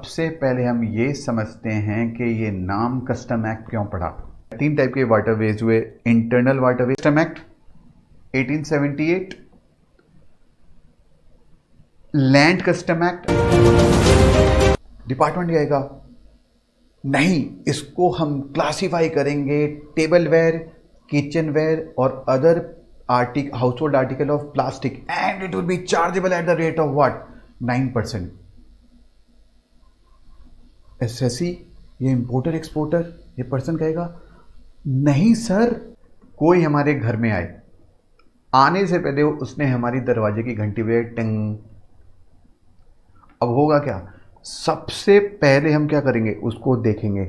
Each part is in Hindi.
सबसे पहले हम ये समझते हैं कि ये नाम कस्टम एक्ट क्यों पड़ा। 3 टाइप के वाटरवेज हुए। Internal waterway custom act 1878, land custom act. Department कहेगा नहीं, इसको हम क्लासिफाई करेंगे टेबल वेयर, किचन वेयर और other house hold article of plastic and it will be chargeable at the rate of what 9%। SSC, ये इंपोर्टर एक्सपोर्टर, ये पर्सन कहेगा नहीं सर, कोई हमारे घर में आए, आने से पहले उसने हमारी दरवाजे की घंटी बजाई, टिंग। अब होगा क्या, सबसे पहले हम क्या करेंगे, उसको देखेंगे।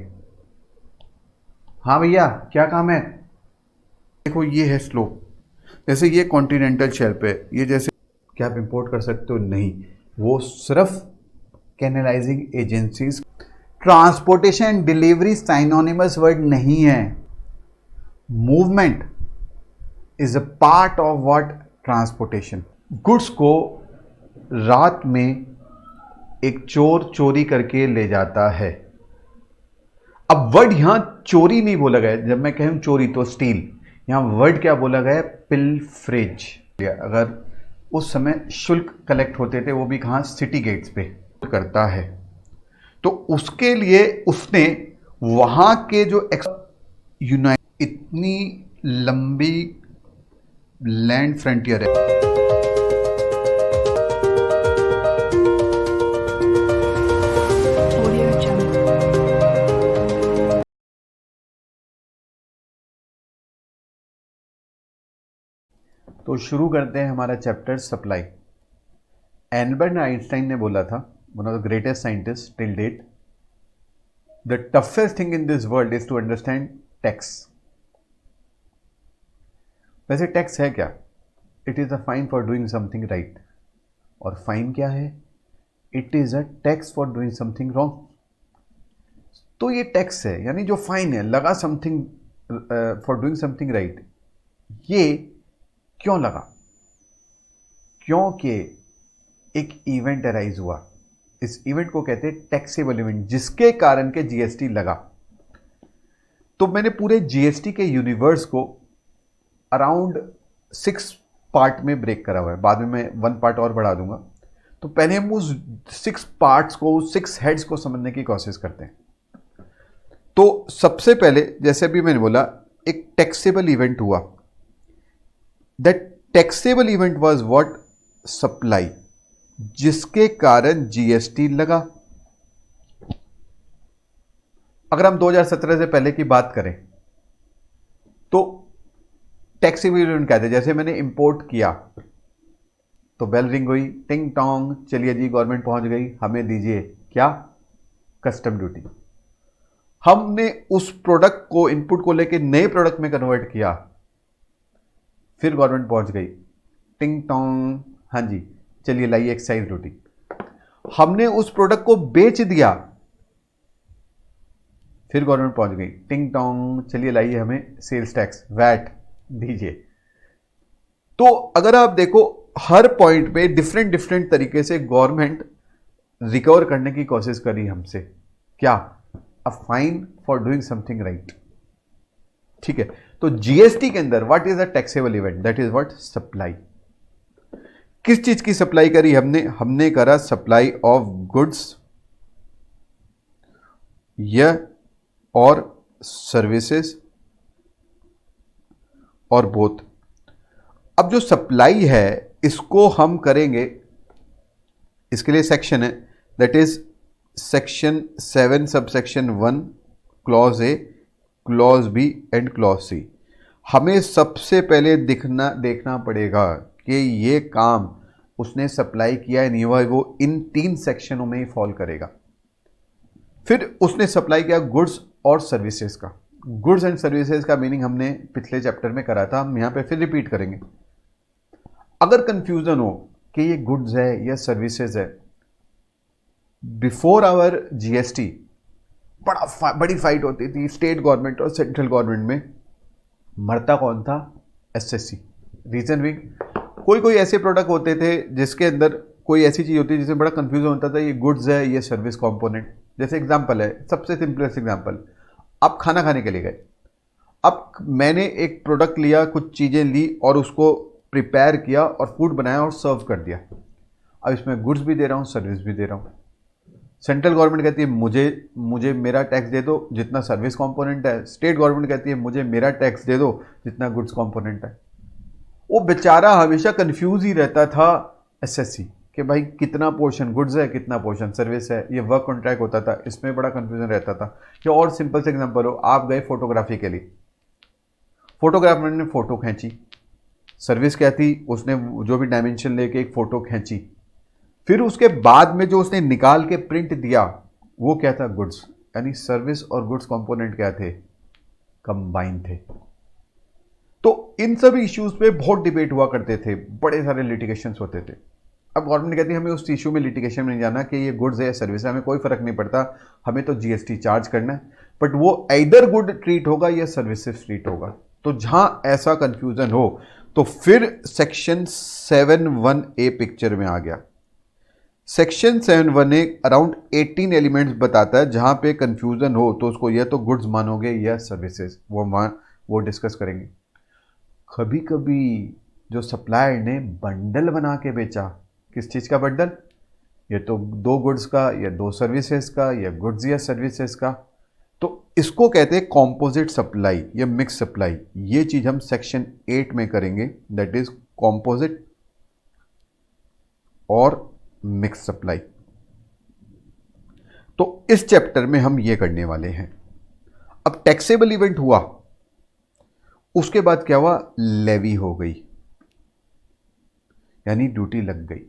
हाँ भैया क्या काम है। देखो ये है स्लोप, जैसे ये कॉन्टिनेंटल शेल्फ है, ये जैसे क्या आप इंपोर्ट कर सकते हो, नहीं, वो सिर्फ कैनलाइजिंग एजेंसीज। ट्रांसपोर्टेशन डिलीवरी साइनोनिमस वर्ड नहीं है। Movement is a part of what, transportation. Goods को रात में एक चोर चोरी करके ले जाता है। अब वर्ड यहां चोरी नहीं बोला गया, जब मैं कहूं चोरी तो स्टील, यहां वर्ड क्या बोला गया, पिलफ्रेज। अगर उस समय शुल्क कलेक्ट होते थे, वो भी कहां, सिटी गेट्स पे करता है, तो उसके लिए उसने वहां के जो इतनी लंबी लैंड फ्रंटियर है। तो शुरू करते हैं हमारा चैप्टर सप्लाई। एल्बर्ट आइंस्टाइन ने बोला था, one of the greatest scientist till date, the toughest thing in this world is to understand tax. वैसे टैक्स है क्या, it is a fine for doing something right. और फाइन क्या है, it is a tax for doing something wrong. तो ये टैक्स है, यानी जो फाइन है लगा something for doing something right. ये क्यों लगा, क्योंकि एक इवेंट अराइज हुआ। इस इवेंट को कहते हैं टैक्सेबल इवेंट, जिसके कारण के जीएसटी लगा। तो मैंने पूरे जीएसटी के यूनिवर्स को अराउंड 6 पार्ट में ब्रेक करा हुआ है, बाद में मैं 1 पार्ट और बढ़ा दूंगा। तो पहले हम उस 6 पार्ट्स को, उस 6 हेड्स को समझने की कोशिश करते हैं। तो सबसे पहले, जैसे अभी मैंने बोला, एक टैक्सेबल इवेंट हुआ। That taxable event was what, supply, जिसके कारण जीएसटी लगा। अगर हम 2017 से पहले की बात करें तो टैक्सेबल इवेंट कहते हैं, जैसे मैंने इंपोर्ट किया तो बेल रिंग हुई, टिंग टोंग, चलिए जी गवर्नमेंट पहुंच गई, हमें दीजिए क्या, कस्टम ड्यूटी। हमने उस प्रोडक्ट को, इनपुट को लेके नए प्रोडक्ट में कन्वर्ट किया, फिर गवर्नमेंट पहुंच गई, टिंग टोंग, हाँ जी चलिए लाइए एक्साइज ड्यूटी। हमने उस प्रोडक्ट को बेच दिया, फिर गवर्नमेंट पहुंच गई, टिंग टोंग, चलिए लाइए हमें सेल्स टैक्स, वैट दीजिए। तो अगर आप देखो, हर पॉइंट पे डिफरेंट डिफरेंट तरीके से गवर्नमेंट रिकवर करने की कोशिश करी हमसे, क्या, अ fine for doing something right. ठीक है, तो जीएसटी के अंदर what is a taxable event, that is what, supply. किस चीज की सप्लाई करी हमने, हमने करा सप्लाई ऑफ गुड्स या और सर्विसेज और बोथ। अब जो सप्लाई है इसको हम करेंगे, इसके लिए सेक्शन है, that is section 7 subsection 1 clause A, clause B and clause C. हमें सबसे पहले देखना पड़ेगा कि ये काम उसने सप्लाई किया है नहीं हुआ, वो इन 3 सेक्शनों में ही फॉल करेगा। फिर उसने सप्लाई किया गुड्स और सर्विसेज का। गुड्स एंड सर्विसेज का मीनिंग हमने पिछले चैप्टर में करा था, हम यहां पे फिर रिपीट करेंगे। अगर कंफ्यूजन हो कि ये गुड्स है या सर्विसेज है, बिफोर आवर जीएसटी बड़ी फाइट होती थी स्टेट गवर्नमेंट और सेंट्रल गवर्नमेंट में। मरता कौन था, एसएससी। रीजन भी, कोई कोई ऐसे प्रोडक्ट होते थे जिसके अंदर कोई ऐसी चीज़ होती है जिसमें बड़ा कन्फ्यूजन होता था, ये गुड्स है ये सर्विस कंपोनेंट। जैसे एग्जांपल है, सबसे सिंपलेस्ट एग्जांपल, आप खाना खाने के लिए गए, अब मैंने एक प्रोडक्ट लिया, कुछ चीज़ें ली और उसको प्रिपेयर किया और फूड बनाया और सर्व कर दिया। अब इसमें गुड्स भी दे रहा हूँ, सर्विस भी दे रहा हूँ। सेंट्रल गवर्नमेंट कहती है मुझे मुझे मेरा टैक्स दे दो जितना सर्विस कंपोनेंट है, स्टेट गवर्नमेंट कहती है मुझे मेरा टैक्स दे दो जितना गुड्स कंपोनेंट है। वो बेचारा हमेशा कंफ्यूज ही रहता था एसएससी कि भाई कितना पोर्शन गुड्स है कितना पोर्शन सर्विस है। ये वर्क कॉन्ट्रैक्ट होता था, इसमें बड़ा कंफ्यूजन रहता था। कि और सिंपल से एग्जांपल हो, आप गए फोटोग्राफी के लिए, फोटोग्राफर ने फोटो खींची, सर्विस क्या थी, उसने जो भी डायमेंशन लेके एक फोटो खींची, फिर उसके बाद में जो उसने निकाल के प्रिंट दिया वो क्या था, गुड्स। यानी सर्विस और गुड्स कंपोनेंट क्या थे, कंबाइन थे। तो इन सभी इश्यूज पे बहुत डिबेट हुआ करते थे, बड़े सारे लिटिगेशंस होते थे। अब गवर्नमेंट कहती है हमें उस इशू में लिटिगेशन में नहीं जाना कि ये गुड्स है या सर्विस है, हमें कोई फर्क नहीं पड़ता, हमें तो जीएसटी चार्ज करना है, बट वो आइदर गुड ट्रीट होगा या सर्विसेज ट्रीट होगा। तो जहां ऐसा कंफ्यूजन हो तो फिर सेक्शन 7(1)(a) पिक्चर में आ गया। सेक्शन 7(1)(a) अराउंड 18 एलिमेंट्स बताता है, जहां पे कंफ्यूजन हो तो उसको या तो गुड्स मानोगे या सर्विसेज, वो डिस्कस करेंगे। कभी कभी जो सप्लायर ने बंडल बना के बेचा, किस चीज़ का बंडल, या तो 2 गुड्स का या 2 सर्विसेज का या गुड्स या सर्विसेज का, तो इसको कहते हैं कॉम्पोजिट सप्लाई या मिक्स सप्लाई। ये चीज़ हम सेक्शन 8 में करेंगे, दैट इज कॉम्पोजिट और मिक्स सप्लाई। तो इस चैप्टर में हम ये करने वाले हैं। अब टैक्सेबल इवेंट हुआ, उसके बाद क्या हुआ, लेवी हो गई, यानी ड्यूटी लग गई।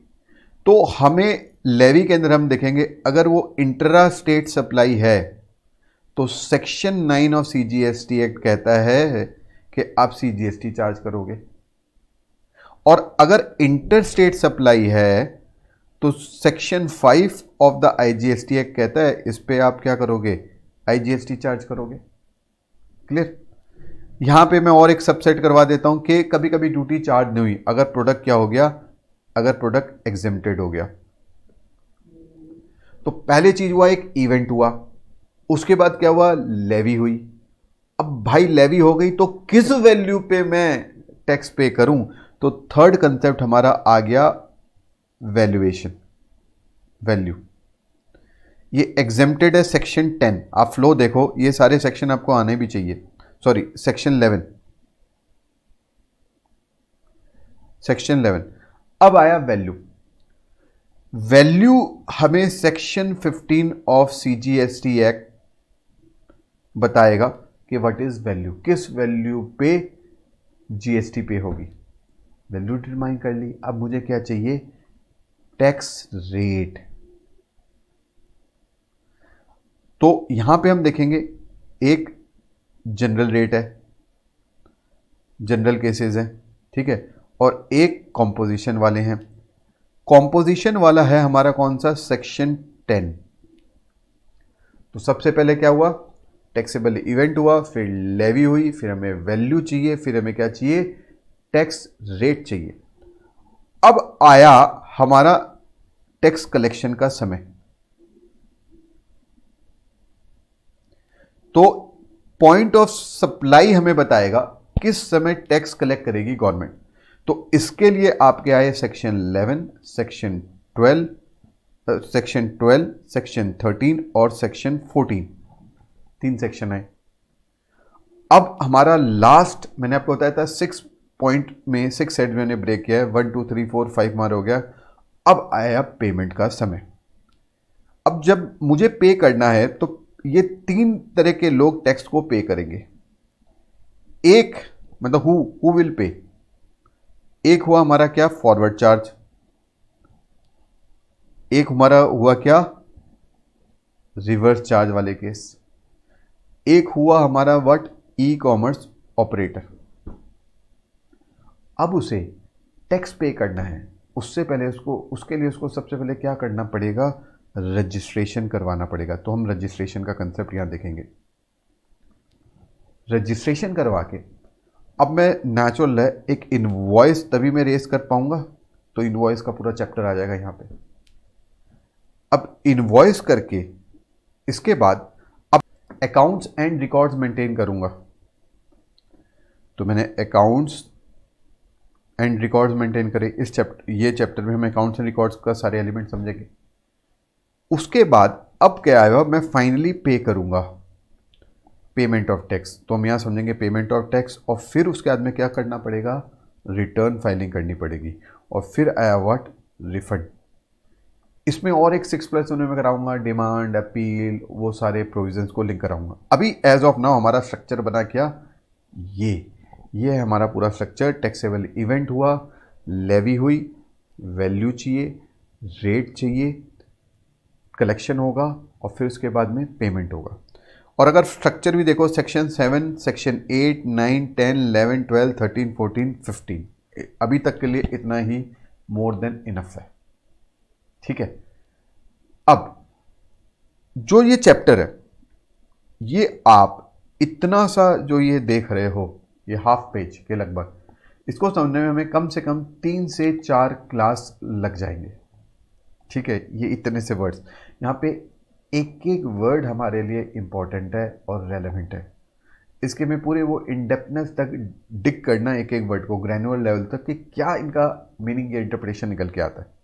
तो हमें लेवी के अंदर हम देखेंगे, अगर वो इंट्रा स्टेट सप्लाई है तो सेक्शन 9 ऑफ सीजीएसटी एक्ट कहता है कि आप सीजीएसटी चार्ज करोगे, और अगर इंटर स्टेट सप्लाई है तो section 5 of the IGST act कहता है इस पे आप क्या करोगे, आईजीएसटी चार्ज करोगे। क्लियर। यहां पे मैं और एक सबसेट करवा देता हूं कि कभी कभी ड्यूटी चार्ज नहीं हुई, अगर प्रोडक्ट क्या हो गया, अगर प्रोडक्ट एग्जेम्प्टेड हो गया। तो पहले चीज हुआ, एक इवेंट हुआ, उसके बाद क्या हुआ, लेवी हुई। अब भाई लेवी हो गई तो किस वैल्यू पे मैं टैक्स पे करूं, तो थर्ड कंसेप्ट हमारा आ गया वैल्यूएशन, वैल्यू। ये एग्जेम्प्टेड है सेक्शन 10, आप फ्लो देखो, ये सारे सेक्शन आपको आने भी चाहिए, सॉरी सेक्शन 11, सेक्शन 11। अब आया वैल्यू। वैल्यू हमें सेक्शन 15 ऑफ सीजीएसटी एक्ट बताएगा कि व्हाट इज वैल्यू, किस वैल्यू पे जीएसटी पे होगी। वैल्यू डिटरमाइन कर ली, अब मुझे क्या चाहिए, टैक्स रेट। तो यहां पे हम देखेंगे एक जनरल रेट है, जनरल केसेस है, ठीक है, और एक कॉम्पोजिशन वाले हैं। कॉम्पोजिशन वाला है हमारा कौन सा, सेक्शन 10। तो सबसे पहले क्या हुआ, टैक्सेबल इवेंट हुआ, फिर लेवी हुई, फिर हमें वैल्यू चाहिए, फिर हमें क्या चाहिए, टैक्स रेट चाहिए। अब आया हमारा टैक्स कलेक्शन का समय। तो पॉइंट ऑफ सप्लाई हमें बताएगा किस समय टैक्स कलेक्ट करेगी गवर्नमेंट। तो इसके लिए आपके आए सेक्शन 11, सेक्शन 12, सेक्शन 13 और सेक्शन 14, 3 सेक्शन आए। अब हमारा लास्ट मैंने आपको बताया था 6 पॉइंट में 6 सेट मैंने ब्रेक किया है, 1 2 3 4 5 मार हो गया। अब आया पेमेंट का समय। अब जब मुझे पे करना है तो ये 3 तरह के लोग टैक्स को पे करेंगे। एक मतलब हु विल पे, एक हुआ हमारा क्या, फॉरवर्ड चार्ज, एक हमारा हुआ क्या, रिवर्स चार्ज वाले केस, एक हुआ हमारा व्हाट, ई कॉमर्स ऑपरेटर। अब उसे टैक्स पे करना है, उससे पहले उसके लिए उसको सबसे पहले क्या करना पड़ेगा, रजिस्ट्रेशन करवाना पड़ेगा। तो हम रजिस्ट्रेशन का कंसेप्ट यहां देखेंगे। रजिस्ट्रेशन करवा के अब मैं नेचुरल है एक इनवॉइस तभी मैं रेस कर पाऊंगा, तो इनवॉइस का पूरा चैप्टर आ जाएगा यहाँ पे। अब इनवॉइस करके इसके बाद अब अकाउंट्स एंड रिकॉर्ड्स मेंटेन करूंगा, तो मैंने अकाउंट्स एंड रिकॉर्ड्स मेंटेन करे। इस चैप्टर, ये चैप्टर में हम अकाउंट्स एंड रिकॉर्ड्स का सारे एलिमेंट समझेंगे। उसके बाद अब क्या आएगा, मैं फाइनली पे करूंगा, पेमेंट ऑफ टैक्स। तो हम यहाँ समझेंगे पेमेंट ऑफ टैक्स, और फिर उसके बाद में क्या करना पड़ेगा, रिटर्न फाइलिंग करनी पड़ेगी, और फिर आया व्हाट, रिफंड। इसमें और एक 6+ में कराऊंगा, डिमांड, अपील, वो सारे प्रोविजंस को लिंक कराऊंगा। अभी एज ऑफ नाउ हमारा स्ट्रक्चर बना क्या, ये है हमारा पूरा स्ट्रक्चर। टैक्सेबल इवेंट हुआ, लेवी हुई, वैल्यू चाहिए, रेट चाहिए, कलेक्शन होगा, और फिर उसके बाद में पेमेंट होगा। और अगर स्ट्रक्चर भी देखो, सेक्शन 7, सेक्शन 8, 9, 10, 11, 12, 13, 14, 15, अभी तक के लिए इतना ही मोर देन इनफ है। ठीक है। अब जो ये चैप्टर है, ये आप इतना सा जो ये देख रहे हो, ये हाफ पेज के लगभग, इसको समझने में हमें कम से कम 3 से 4 क्लास लग जाएंगे। ठीक है। ये इतने से वर्ड्स, यहाँ पे एक एक वर्ड हमारे लिए इंपॉर्टेंट है और रेलेवेंट है। इसके में पूरे वो इनडेप्थनेस तक डिग करना एक एक वर्ड को, ग्रैनुअर लेवल तक, कि क्या इनका मीनिंग या इंटरप्रिटेशन निकल के आता है।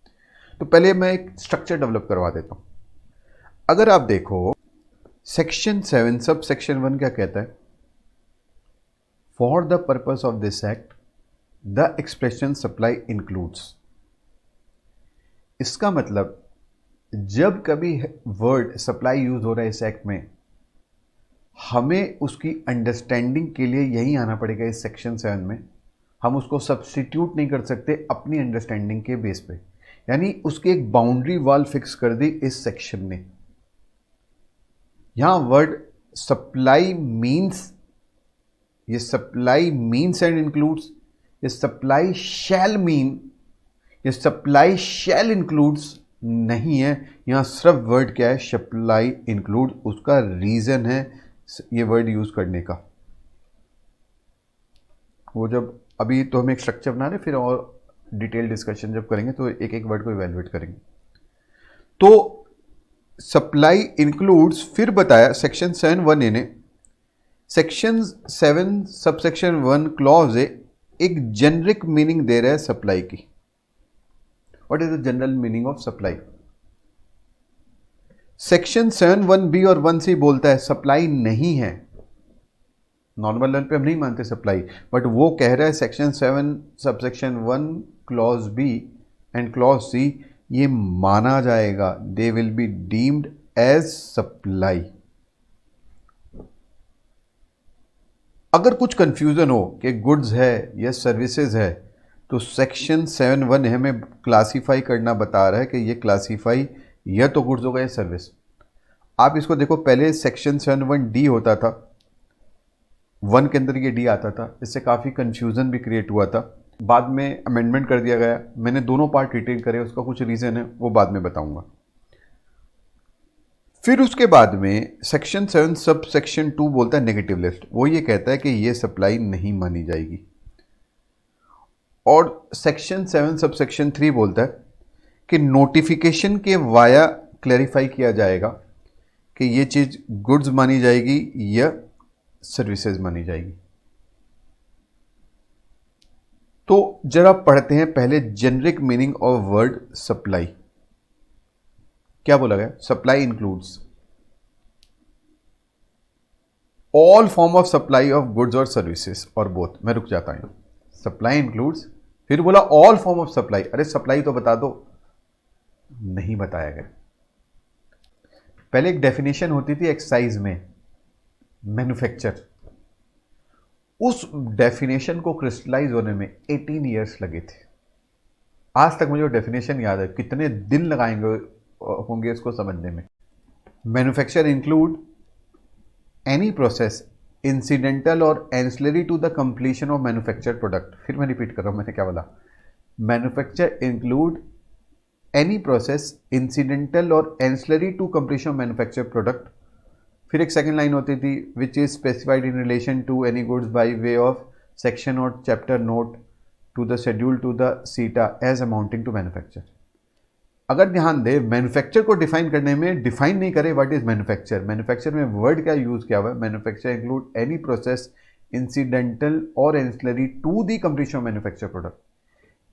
तो पहले मैं एक स्ट्रक्चर डेवलप करवा देता हूँ। अगर आप देखो सेक्शन 7 सब सेक्शन 1 क्या कहता है, for the purpose of this act the expression supply includes. इसका मतलब जब कभी वर्ड सप्लाई यूज हो रहा है इस एक्ट में, हमें उसकी अंडरस्टैंडिंग के लिए यही आना पड़ेगा इस सेक्शन 7 में। हम उसको सब्स्टिट्यूट नहीं कर सकते अपनी अंडरस्टैंडिंग के बेस पे, यानी उसकी एक बाउंड्री वॉल फिक्स कर दी इस सेक्शन ने। यहां वर्ड सप्लाई मीन्स, ये सप्लाई मीन्स एंड इंक्लूड्स, ये सप्लाई शैल मीन, ये सप्लाई शैल इंक्लूड्स नहीं है। यहां सिर्फ वर्ड क्या है, सप्लाई इंक्लूड। उसका रीजन है ये वर्ड यूज करने का। वो जब अभी तो हम एक स्ट्रक्चर बना रहे, फिर और डिटेल डिस्कशन जब करेंगे तो एक एक वर्ड को इवैल्यूएट करेंगे। तो सप्लाई इंक्लूड्स, फिर बताया सेक्शन 7(1) ने, सेक्शन 7 सबसेक्शन 1 क्लॉज ए एक जेनरिक मीनिंग दे रहा है सप्लाई की। What is the general meaning of supply? Section 7(1)(b) और 1(c) बोलता है सप्लाई नहीं है। नॉर्मल लेवल पे हम नहीं मानते सप्लाई, बट वो कह रहा है section 7 subsection 1 clause B and clause C ये माना जाएगा, they will be deemed as supply. अगर कुछ कंफ्यूजन हो कि गुड्स है या सर्विसेज है, तो सेक्शन 7(1) हमें क्लासीफाई करना बता रहा है कि ये क्लासीफाई या तो गुड्स होगा या सर्विस। आप इसको देखो, पहले सेक्शन 7(1)(d) होता था, 1 के अंदर ये डी आता था, इससे काफ़ी कंफ्यूजन भी क्रिएट हुआ था। बाद में अमेंडमेंट कर दिया गया, मैंने दोनों पार्ट रिटेन करे, उसका कुछ रीज़न है वो बाद में बताऊंगा। फिर उसके बाद में सेक्शन 7 सब सेक्शन 2 बोलता है नेगेटिव लिस्ट। वो ये कहता है कि ये सप्लाई नहीं मानी जाएगी। और सेक्शन 7 सब सेक्शन 3 बोलता है कि नोटिफिकेशन के वाया क्लैरिफाई किया जाएगा कि ये चीज़ गुड्स मानी जाएगी या सर्विसेज मानी जाएगी। तो जरा पढ़ते हैं पहले generic meaning of word supply. क्या बोला गया? Supply includes all form of supply of goods और सर्विसेज और बोथ। मैं रुक जाता हूं, सप्लाई इंक्लूड्स, फिर बोला ऑल फॉर्म ऑफ सप्लाई। अरे सप्लाई तो बता दो, नहीं बताया गया। पहले एक डेफिनेशन होती थी एक्साइज में, मैन्युफैक्चर। उस डेफिनेशन को क्रिस्टलाइज होने में 18 ईयर्स लगे थे। आज तक मुझे वो डेफिनेशन याद है, कितने दिन लगाएंगे होंगे इसको समझने में। Manufacture include any process incidental और ancillary to the completion of manufacture product. फिर मैं रिपीट कर रहा हूं, मैंने क्या बोला? Manufacture include any process incidental और ancillary to completion of manufacture product. फिर एक सेकंड लाइन होती थी, which is specified in relation to any goods by way of section और chapter note to the schedule to the CETA as amounting to manufacture. अगर ध्यान दे मैन्युफैक्चर को डिफाइन करने में डिफाइन नहीं करे व्हाट इज मैन्युफैक्चर। मैन्युफैक्चर में वर्ड क्या यूज किया हुआ है, manufacture include any process incidental और ancillary to the completion of manufacture product.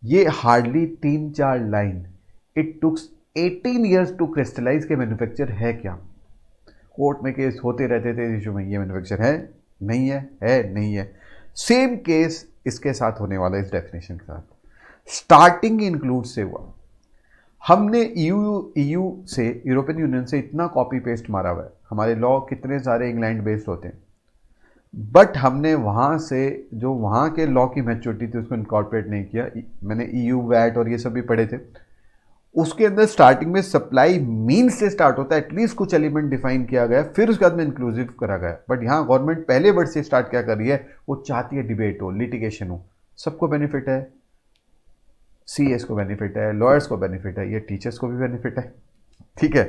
ये hardly 3-4 line, it took 18 years to crystallise के मैन्युफैक्चर है क्या। कोर्ट में केस होते रहते थे इशू में, ये मैन्युफैक्चर है नहीं है नहीं है। सेम केस इसके साथ होने वाला इस डेफिनेशन के साथ। स्टार्टिंग इंक्लूड से हुआ, हमने ईयू से, यूरोपियन यूनियन से इतना कॉपी पेस्ट मारा हुआ है। हमारे लॉ कितने सारे इंग्लैंड बेस्ड होते हैं, बट हमने वहाँ से जो वहाँ के लॉ की मैच्योरिटी थी उसको इनकॉर्पोरेट नहीं किया। मैंने ईयू वैट और ये सब भी पढ़े थे, उसके अंदर स्टार्टिंग में सप्लाई मीन्स से स्टार्ट होता है, एटलीस्ट कुछ एलिमेंट डिफाइन किया गया, फिर उसके बाद में इंक्लूसिव करा गया। बट यहाँ गवर्नमेंट पहले वर्ड से स्टार्ट क्या कर रही है, वो चाहती है डिबेट हो, लिटिगेशन हो, सबको बेनिफिट है। सीएस को बेनिफिट है, लॉयर्स को बेनिफिट है, ये टीचर्स को भी बेनिफिट है, ठीक है।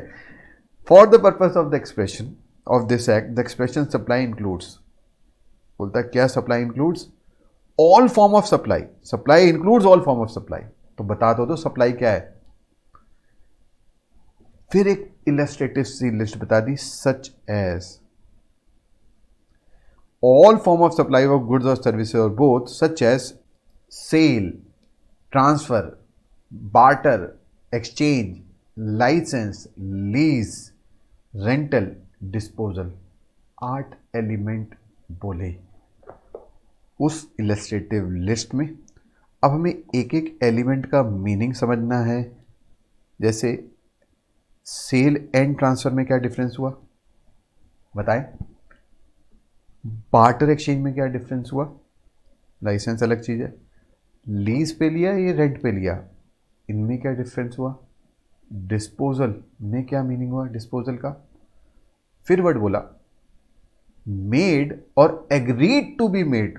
For the purpose of the expression of this act the expression supply includes, बोलता है क्या supply includes all form of supply, supply includes all form of supply. तो बता दो तो सप्लाई क्या है। फिर एक इलस्ट्रेटिव सी लिस्ट बता दी, such as all form of supply of goods और सर्विसेज और both, such as sale, transfer, barter, exchange, licence, lease, rental, disposal. 8 element बोले उस इलस्ट्रेटिव लिस्ट में। अब हमें एक एक एलिमेंट का मीनिंग समझना है। जैसे सेल एंड ट्रांसफर में क्या डिफरेंस हुआ बताएं, बार्टर एक्सचेंज में क्या डिफरेंस हुआ, लाइसेंस अलग चीज़ है, लीज पे लिया ये रेंट पे लिया, इनमें क्या डिफरेंस हुआ, डिस्पोजल में क्या मीनिंग हुआ डिस्पोजल का। फिर वर्ड बोला मेड और एग्रीड टू बी मेड,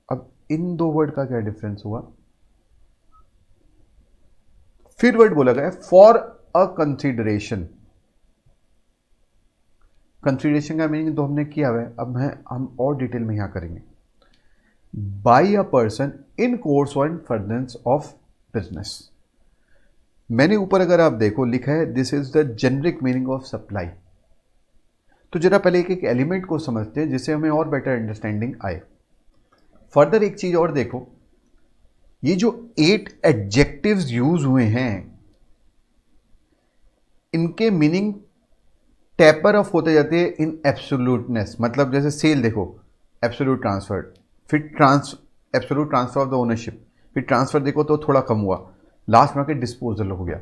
अब इन दो वर्ड का क्या डिफरेंस हुआ। फिर वर्ड बोला गया फॉर अ कंसिडरेशन, कंसिडरेशन का मीनिंग तो हमने किया हुआ है, अब हम और डिटेल में यहां करेंगे। By a person in course and furtherance of business. मैंने ऊपर अगर आप देखो लिखा है this is the generic meaning of supply. तो जरा पहले एक एक एलिमेंट को समझते हैं जिससे हमें और बेटर अंडरस्टैंडिंग आए। फर्दर एक चीज और देखो, ये जो 8 एडजेक्टिव्स यूज हुए हैं इनके मीनिंग टेपर ऑफ होते जाते हैं इन एब्सोल्यूटनेस। मतलब जैसे सेल देखो एब्सोल्यूट ट्रांसफर, फिर absolute transfer of the ownership, फिर ट्रांसफर देखो तो थोड़ा कम हुआ, लास्ट में आके डिस्पोजल हो गया।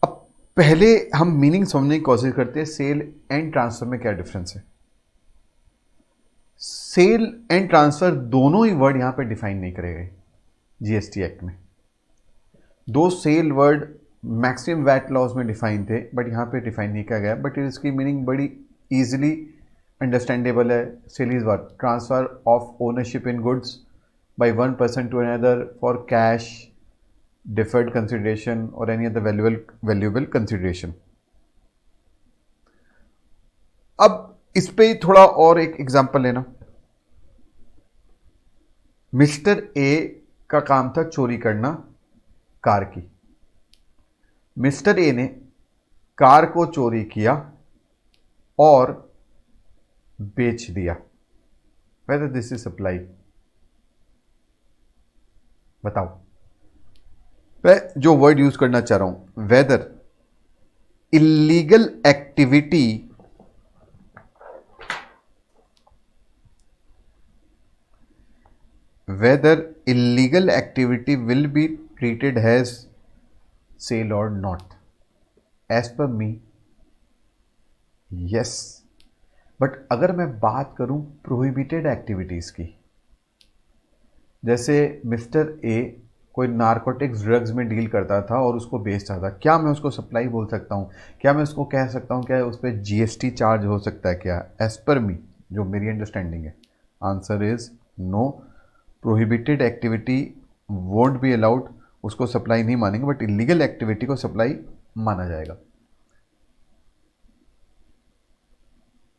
अब पहले हम मीनिंग समझने की कोशिश करते हैं सेल एंड ट्रांसफर में क्या डिफरेंस है। सेल एंड ट्रांसफर दोनों ही वर्ड यहां पे डिफाइन नहीं करे गए जीएसटी एक्ट में। दो sale word maximum VAT laws में डिफाइन थे बट यहां पे डिफाइन नहीं किया गया, बट इसकी मीनिंग बड़ी इजीली अंडरस्टैंडेबल है। Sale is what, transfer of ownership in goods by one person to another for cash, deferred consideration और एनी अदर वैल्यूएबल कंसिडरेशन। अब इस पे थोड़ा और एक एग्जांपल लेना। मिस्टर ए का काम था चोरी करना कार की। मिस्टर ए ने कार को चोरी किया और बेच दिया। वेदर दिस इज सप्लाई, बताओ। मैं जो वर्ड यूज करना चाह रहा हूं, whether illegal activity will be treated as sale or not. As per me, yes. But अगर मैं बात करूं प्रोहिबिटेड एक्टिविटीज की, जैसे मिस्टर ए कोई नारकोटिक्स ड्रग्स में डील करता था और उसको बेचता था, क्या मैं उसको सप्लाई बोल सकता हूं? क्या मैं उसको कह सकता हूं क्या उस पर जीएसटी चार्ज हो सकता है क्या? एज पर मी, जो मेरी अंडरस्टैंडिंग है, answer is no. Prohibited activity won't be allowed, उसको सप्लाई नहीं मानेंगे, बट इलीगल एक्टिविटी को सप्लाई माना जाएगा।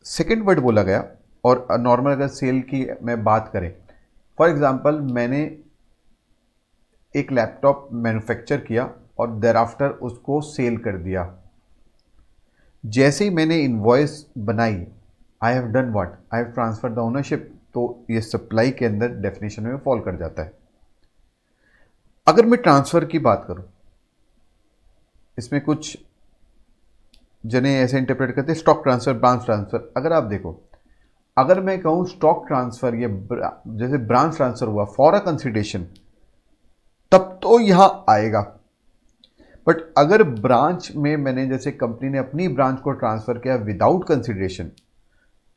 सेकेंड वर्ड बोला गया, और नॉर्मल अगर सेल की मैं बात करें, फॉर एग्जाम्पल मैंने एक लैपटॉप मैन्युफैक्चर किया और देर आफ्टर उसको सेल कर दिया। जैसे ही मैंने इनवॉइस बनाई, I have done what, I have transfer the ownership, तो ये सप्लाई के अंदर डेफिनेशन में फॉल कर जाता है। अगर मैं ट्रांसफर की बात करूं, इसमें कुछ जने ऐसे इंटरप्रेट करते हैं स्टॉक ट्रांसफर, ब्रांच ट्रांसफर। अगर आप देखो, अगर मैं कहूं स्टॉक ट्रांसफर या जैसे ब्रांच ट्रांसफर हुआ फॉर अ कंसिडरेशन, तब तो यहां आएगा। बट अगर ब्रांच में मैंने जैसे कंपनी ने अपनी ब्रांच को ट्रांसफर किया विदाउट कंसिडरेशन,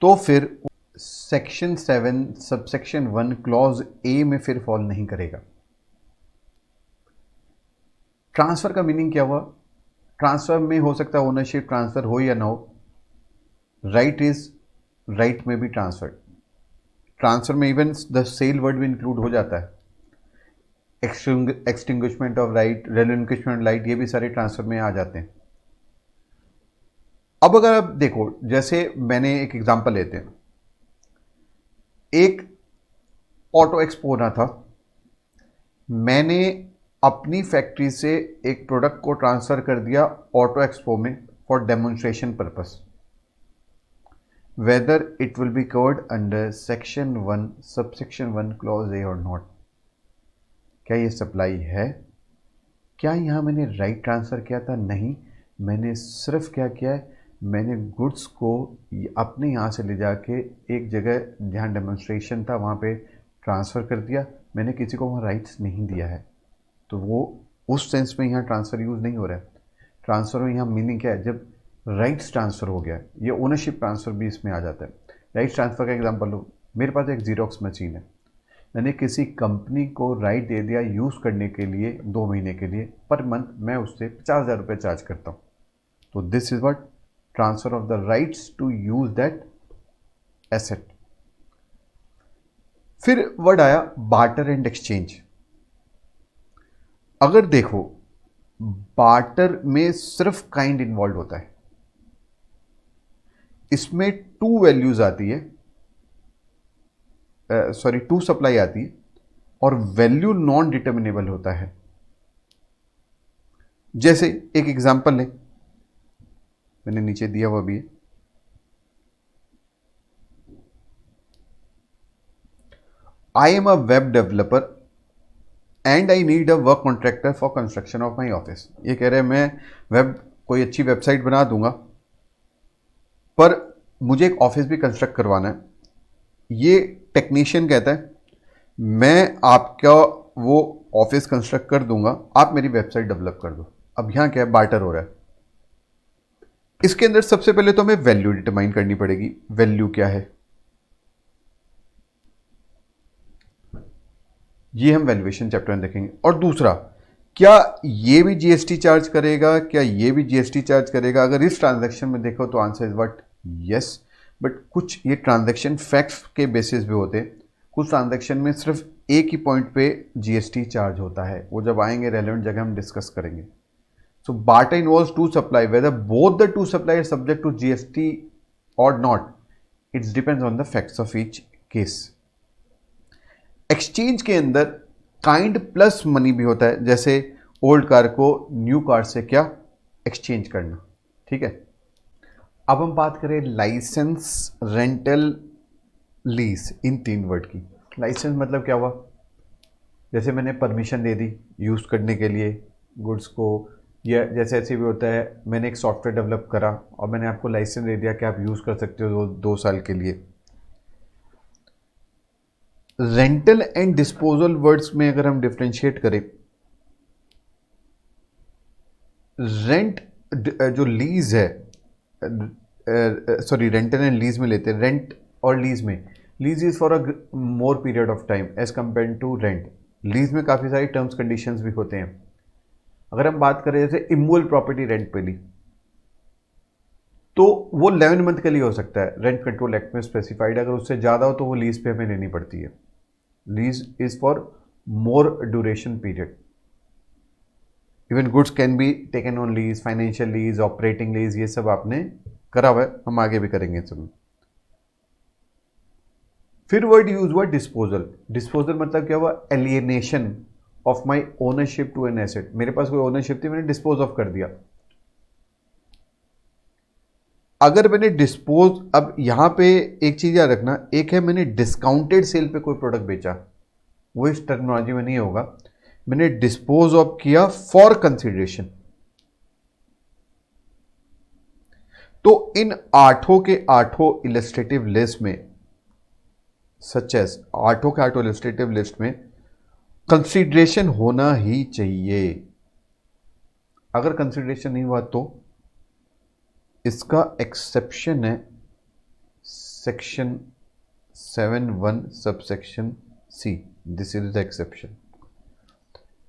तो फिर सेक्शन 7 सबसेक्शन 1 क्लॉज ए में फिर फॉल नहीं करेगा। ट्रांसफर का मीनिंग क्या हुआ? ट्रांसफर में हो सकता है ओनरशिप ट्रांसफर हो या ना हो, राइट इज राइट में भी ट्रांसफर, ट्रांसफर में इवन द सेल वर्ड भी इंक्लूड हो जाता है। Extinguishment of right, relinquishment right, ये भी सारे ट्रांसफर में आ जाते हैं। अब अगर आप देखो, जैसे मैंने एक एग्जांपल लेते हैं, एक ऑटो एक्सपो होना था, मैंने अपनी फैक्ट्री से एक प्रोडक्ट को ट्रांसफर कर दिया ऑटो एक्सपो में for demonstration purpose, whether it will be covered under section 1 subsection 1 clause ए और नॉट। क्या ये सप्लाई है? क्या यहाँ मैंने राइट ट्रांसफ़र किया था? नहीं, मैंने सिर्फ क्या किया है, मैंने गुड्स को अपने यहाँ से ले जाके एक जगह जहाँ डेमोन्स्ट्रेशन था वहाँ पे ट्रांसफ़र कर दिया, मैंने किसी को वहाँ राइट्स नहीं दिया है। तो वो उस सेंस में यहाँ ट्रांसफ़र यूज़ नहीं हो रहा है। ट्रांसफ़र में यहाँ मीनिंग क्या है, जब राइट्स ट्रांसफ़र हो गया, ये ओनरशिप ट्रांसफ़र भी इसमें आ जाता है। राइट्स ट्रांसफ़र का एग्जांपल लो, मेरे पास एक जीरोक्स मशीन है, मैंने किसी कंपनी को राइट दे दिया यूज़ करने के लिए 2 महीने के लिए, पर मंथ मैं उससे 50,000 रुपये चार्ज करता हूँ। तो this is what transfer of the rights to use that asset. फिर वर्ड आया बार्टर एंड एक्सचेंज। अगर देखो, बार्टर में सिर्फ काइंड इन्वॉल्व होता है, इसमें 2 वैल्यूज आती है, सॉरी 2 सप्लाई आती है और वैल्यू नॉन डिटर्मिनेबल होता है। जैसे एक एग्जांपल लें, मैंने नीचे दिया हुआ भी है, I am a web developer and I need a work contractor for construction of my office. ये कह रहे हैं मैं वेब कोई अच्छी वेबसाइट बना दूंगा, पर मुझे एक ऑफिस भी कंस्ट्रक्ट करवाना है। ये टेक्नीशियन कहता है मैं आपका वो ऑफिस कंस्ट्रक्ट कर दूंगा, आप मेरी वेबसाइट डेवलप कर दो। अब यहां क्या है, बार्टर हो रहा है। इसके अंदर सबसे पहले तो हमें वैल्यू डिटरमाइन करनी पड़ेगी। वैल्यू क्या है, ये हम वैल्यूएशन चैप्टर में देखेंगे। और दूसरा, क्या ये भी जीएसटी चार्ज करेगा, क्या ये भी जीएसटी चार्ज करेगा? अगर इस ट्रांजैक्शन में देखो तो answer is what, yes. But कुछ ये ट्रांजैक्शन फैक्ट्स के बेसिस पे होते हैं, कुछ ट्रांजैक्शन में सिर्फ एक ही पॉइंट पे जीएसटी चार्ज होता है, वो जब आएंगे रेलेवेंट जगह हम डिस्कस करेंगे। So barter involves 2 supply, whether both the 2 supply are subject to GST और नॉट, it's depends on the facts of each case. Exchange के अंदर काइंड प्लस मनी भी होता है, जैसे ओल्ड कार को न्यू कार से क्या एक्सचेंज करना, ठीक है। अब हम बात करें लाइसेंस, रेंटल, लीज, इन 3 वर्ड की। लाइसेंस मतलब क्या हुआ, जैसे मैंने परमिशन दे दी यूज़ करने के लिए गुड्स को, या जैसे ऐसे भी होता है मैंने एक सॉफ्टवेयर डेवलप करा और मैंने आपको लाइसेंस दे दिया कि आप यूज़ कर सकते हो 2 साल के लिए। रेंटल एंड डिस्पोजल वर्ड्स में अगर हम डिफ्रेंशिएट करें, रेंट जो लीज है, सॉरी रेंटल एंड लीज में लेते हैं, रेंट और लीज में, lease is for a more period of time as compare to rent. Lease में काफ़ी सारी टर्म्स कंडीशंस भी होते हैं। अगर हम बात करें जैसे इमूवेबल प्रॉपर्टी रेंट पे ली, तो वो 11 मंथ के लिए हो सकता है, रेंट कंट्रोल एक्ट में स्पेसिफाइड। अगर उससे ज़्यादा हो तो वो लीज पे हमें लेनी पड़ती है। Lease is for more duration period. Even goods can be taken on lease, financial lease, operating lease, ये सब आपने करा हुआ है, हम आगे भी करेंगे सब। फिर वर्ड यूज हुआ डिस्पोजल। डिस्पोजल मतलब क्या हुआ? Alienation of my ownership to an asset. मेरे पास कोई ओनरशिप थी, मैंने डिस्पोज ऑफ कर दिया। अगर मैंने डिस्पोज, अब यहां पे एक चीज याद रखना, एक है मैंने डिस्काउंटेड सेल पे कोई प्रोडक्ट बेचा, वो इस टर्मिनोलॉजी में नहीं होगा। मैंने डिस्पोज ऑफ किया फॉर कंसिडरेशन। तो इन आठों के आठों इलस्ट्रेटिव लिस्ट में, सच एज आठों के आठों इलस्ट्रेटिव लिस्ट में कंसिडरेशन होना ही चाहिए। अगर कंसिडरेशन नहीं हुआ तो इसका एक्सेप्शन है section 7(1) subsection C. This is the exception.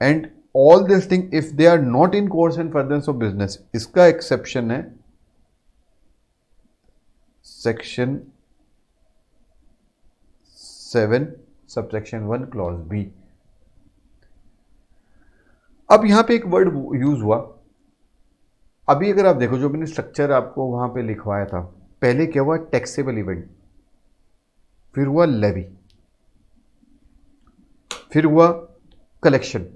And all this thing if they are not in course and furtherance of business, इसका एक्सेप्शन है सेक्शन 7 सबसेक्शन 1 क्लॉज बी। अब यहां पे एक वर्ड यूज हुआ। अभी अगर आप देखो, जो मैंने स्ट्रक्चर आपको वहां पे लिखवाया था, पहले क्या हुआ? टैक्सेबल इवेंट, फिर हुआ लेवी, फिर हुआ कलेक्शन।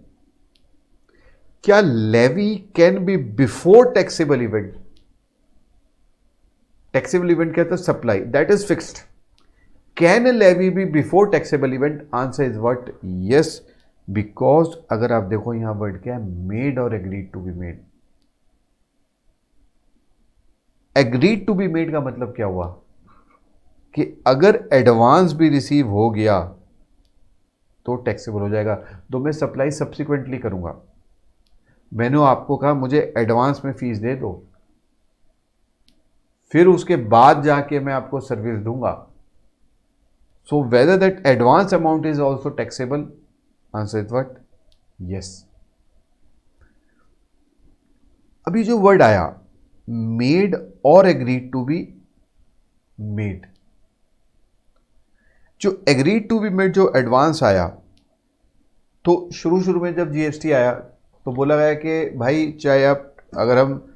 क्या levy can be before taxable event? Taxable event क्या था? Supply, that is fixed. Can levy be before taxable event? Answer is what? Yes, because अगर आप देखो यहां वर्ड क्या है? मेड और agreed to be made. Agreed to be made का मतलब क्या हुआ? कि अगर एडवांस भी रिसीव हो गया तो टैक्सेबल हो जाएगा। तो मैं सप्लाई सब्सिक्वेंटली करूंगा। मैंने आपको कहा मुझे एडवांस में फीस दे दो, फिर उसके बाद जाके मैं आपको सर्विस दूंगा। So whether that advance amount is also taxable? Answer is what? Yes. अभी जो वर्ड आया मेड और एग्रीड टू बी मेड, जो एग्रीड टू बी मेड, जो एडवांस आया, तो शुरू में जब जीएसटी आया तो बोला गया कि भाई चाहे आप, अगर हम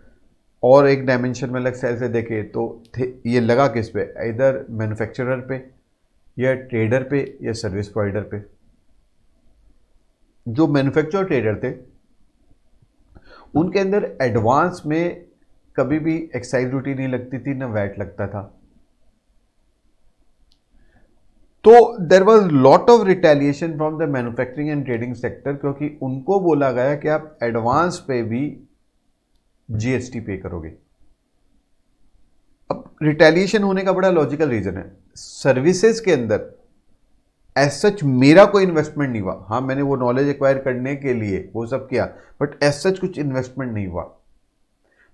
और एक डायमेंशन में अलग सेल से देखें तो ये लगा किस पे? इधर मैन्युफैक्चरर पे या ट्रेडर पे या सर्विस प्रोवाइडर पे। जो मैन्युफैक्चरर ट्रेडर थे उनके अंदर एडवांस में कभी भी एक्साइज ड्यूटी नहीं लगती थी, ना वैट लगता था। तो there was lot of retaliation from the manufacturing and trading sector, क्योंकि उनको बोला गया कि आप एडवांस पे भी जीएसटी पे करोगे। अब रिटेलिएशन होने का बड़ा लॉजिकल रीजन है। सर्विसेज के अंदर एज सच मेरा कोई इन्वेस्टमेंट नहीं हुआ। हाँ, मैंने वो नॉलेज एक्वायर करने के लिए वो सब किया, बट एज सच कुछ इन्वेस्टमेंट नहीं हुआ।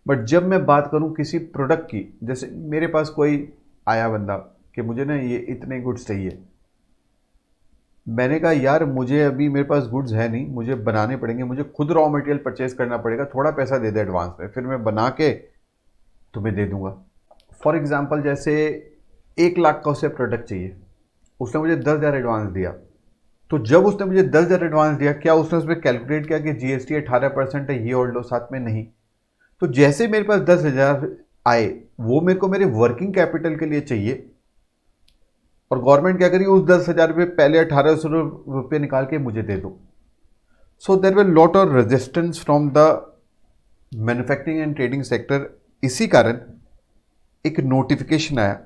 बट जब मैं बात करूं किसी प्रोडक्ट की, जैसे मेरे पास कोई आया बंदा कि मुझे ना ये इतने गुड्स चाहिए, मैंने कहा यार मुझे अभी मेरे पास गुड्स है नहीं, मुझे बनाने पड़ेंगे, मुझे खुद रॉ मटेरियल परचेज करना पड़ेगा, थोड़ा पैसा दे दे एडवांस में, फिर मैं बना के तुम्हें दे दूंगा। फॉर एग्जाम्पल जैसे 1 लाख का उसे प्रोडक्ट चाहिए, उसने मुझे 10,000 एडवांस दिया। तो जब उसने मुझे 10,000 एडवांस दिया, क्या उसने उसमें कैलकुलेट किया कि जीएसटी 18% है, ये और लो साथ में? नहीं। तो जैसे मेरे पास 10,000 आए, वो मेरे को मेरे वर्किंग कैपिटल के लिए चाहिए, और गवर्नमेंट क्या करी, उस 10,000 रुपये पहले 1,800 रुपये निकाल के मुझे दे दो। So there were lot of resistance from the manufacturing and trading sector. इसी कारण एक नोटिफिकेशन आया,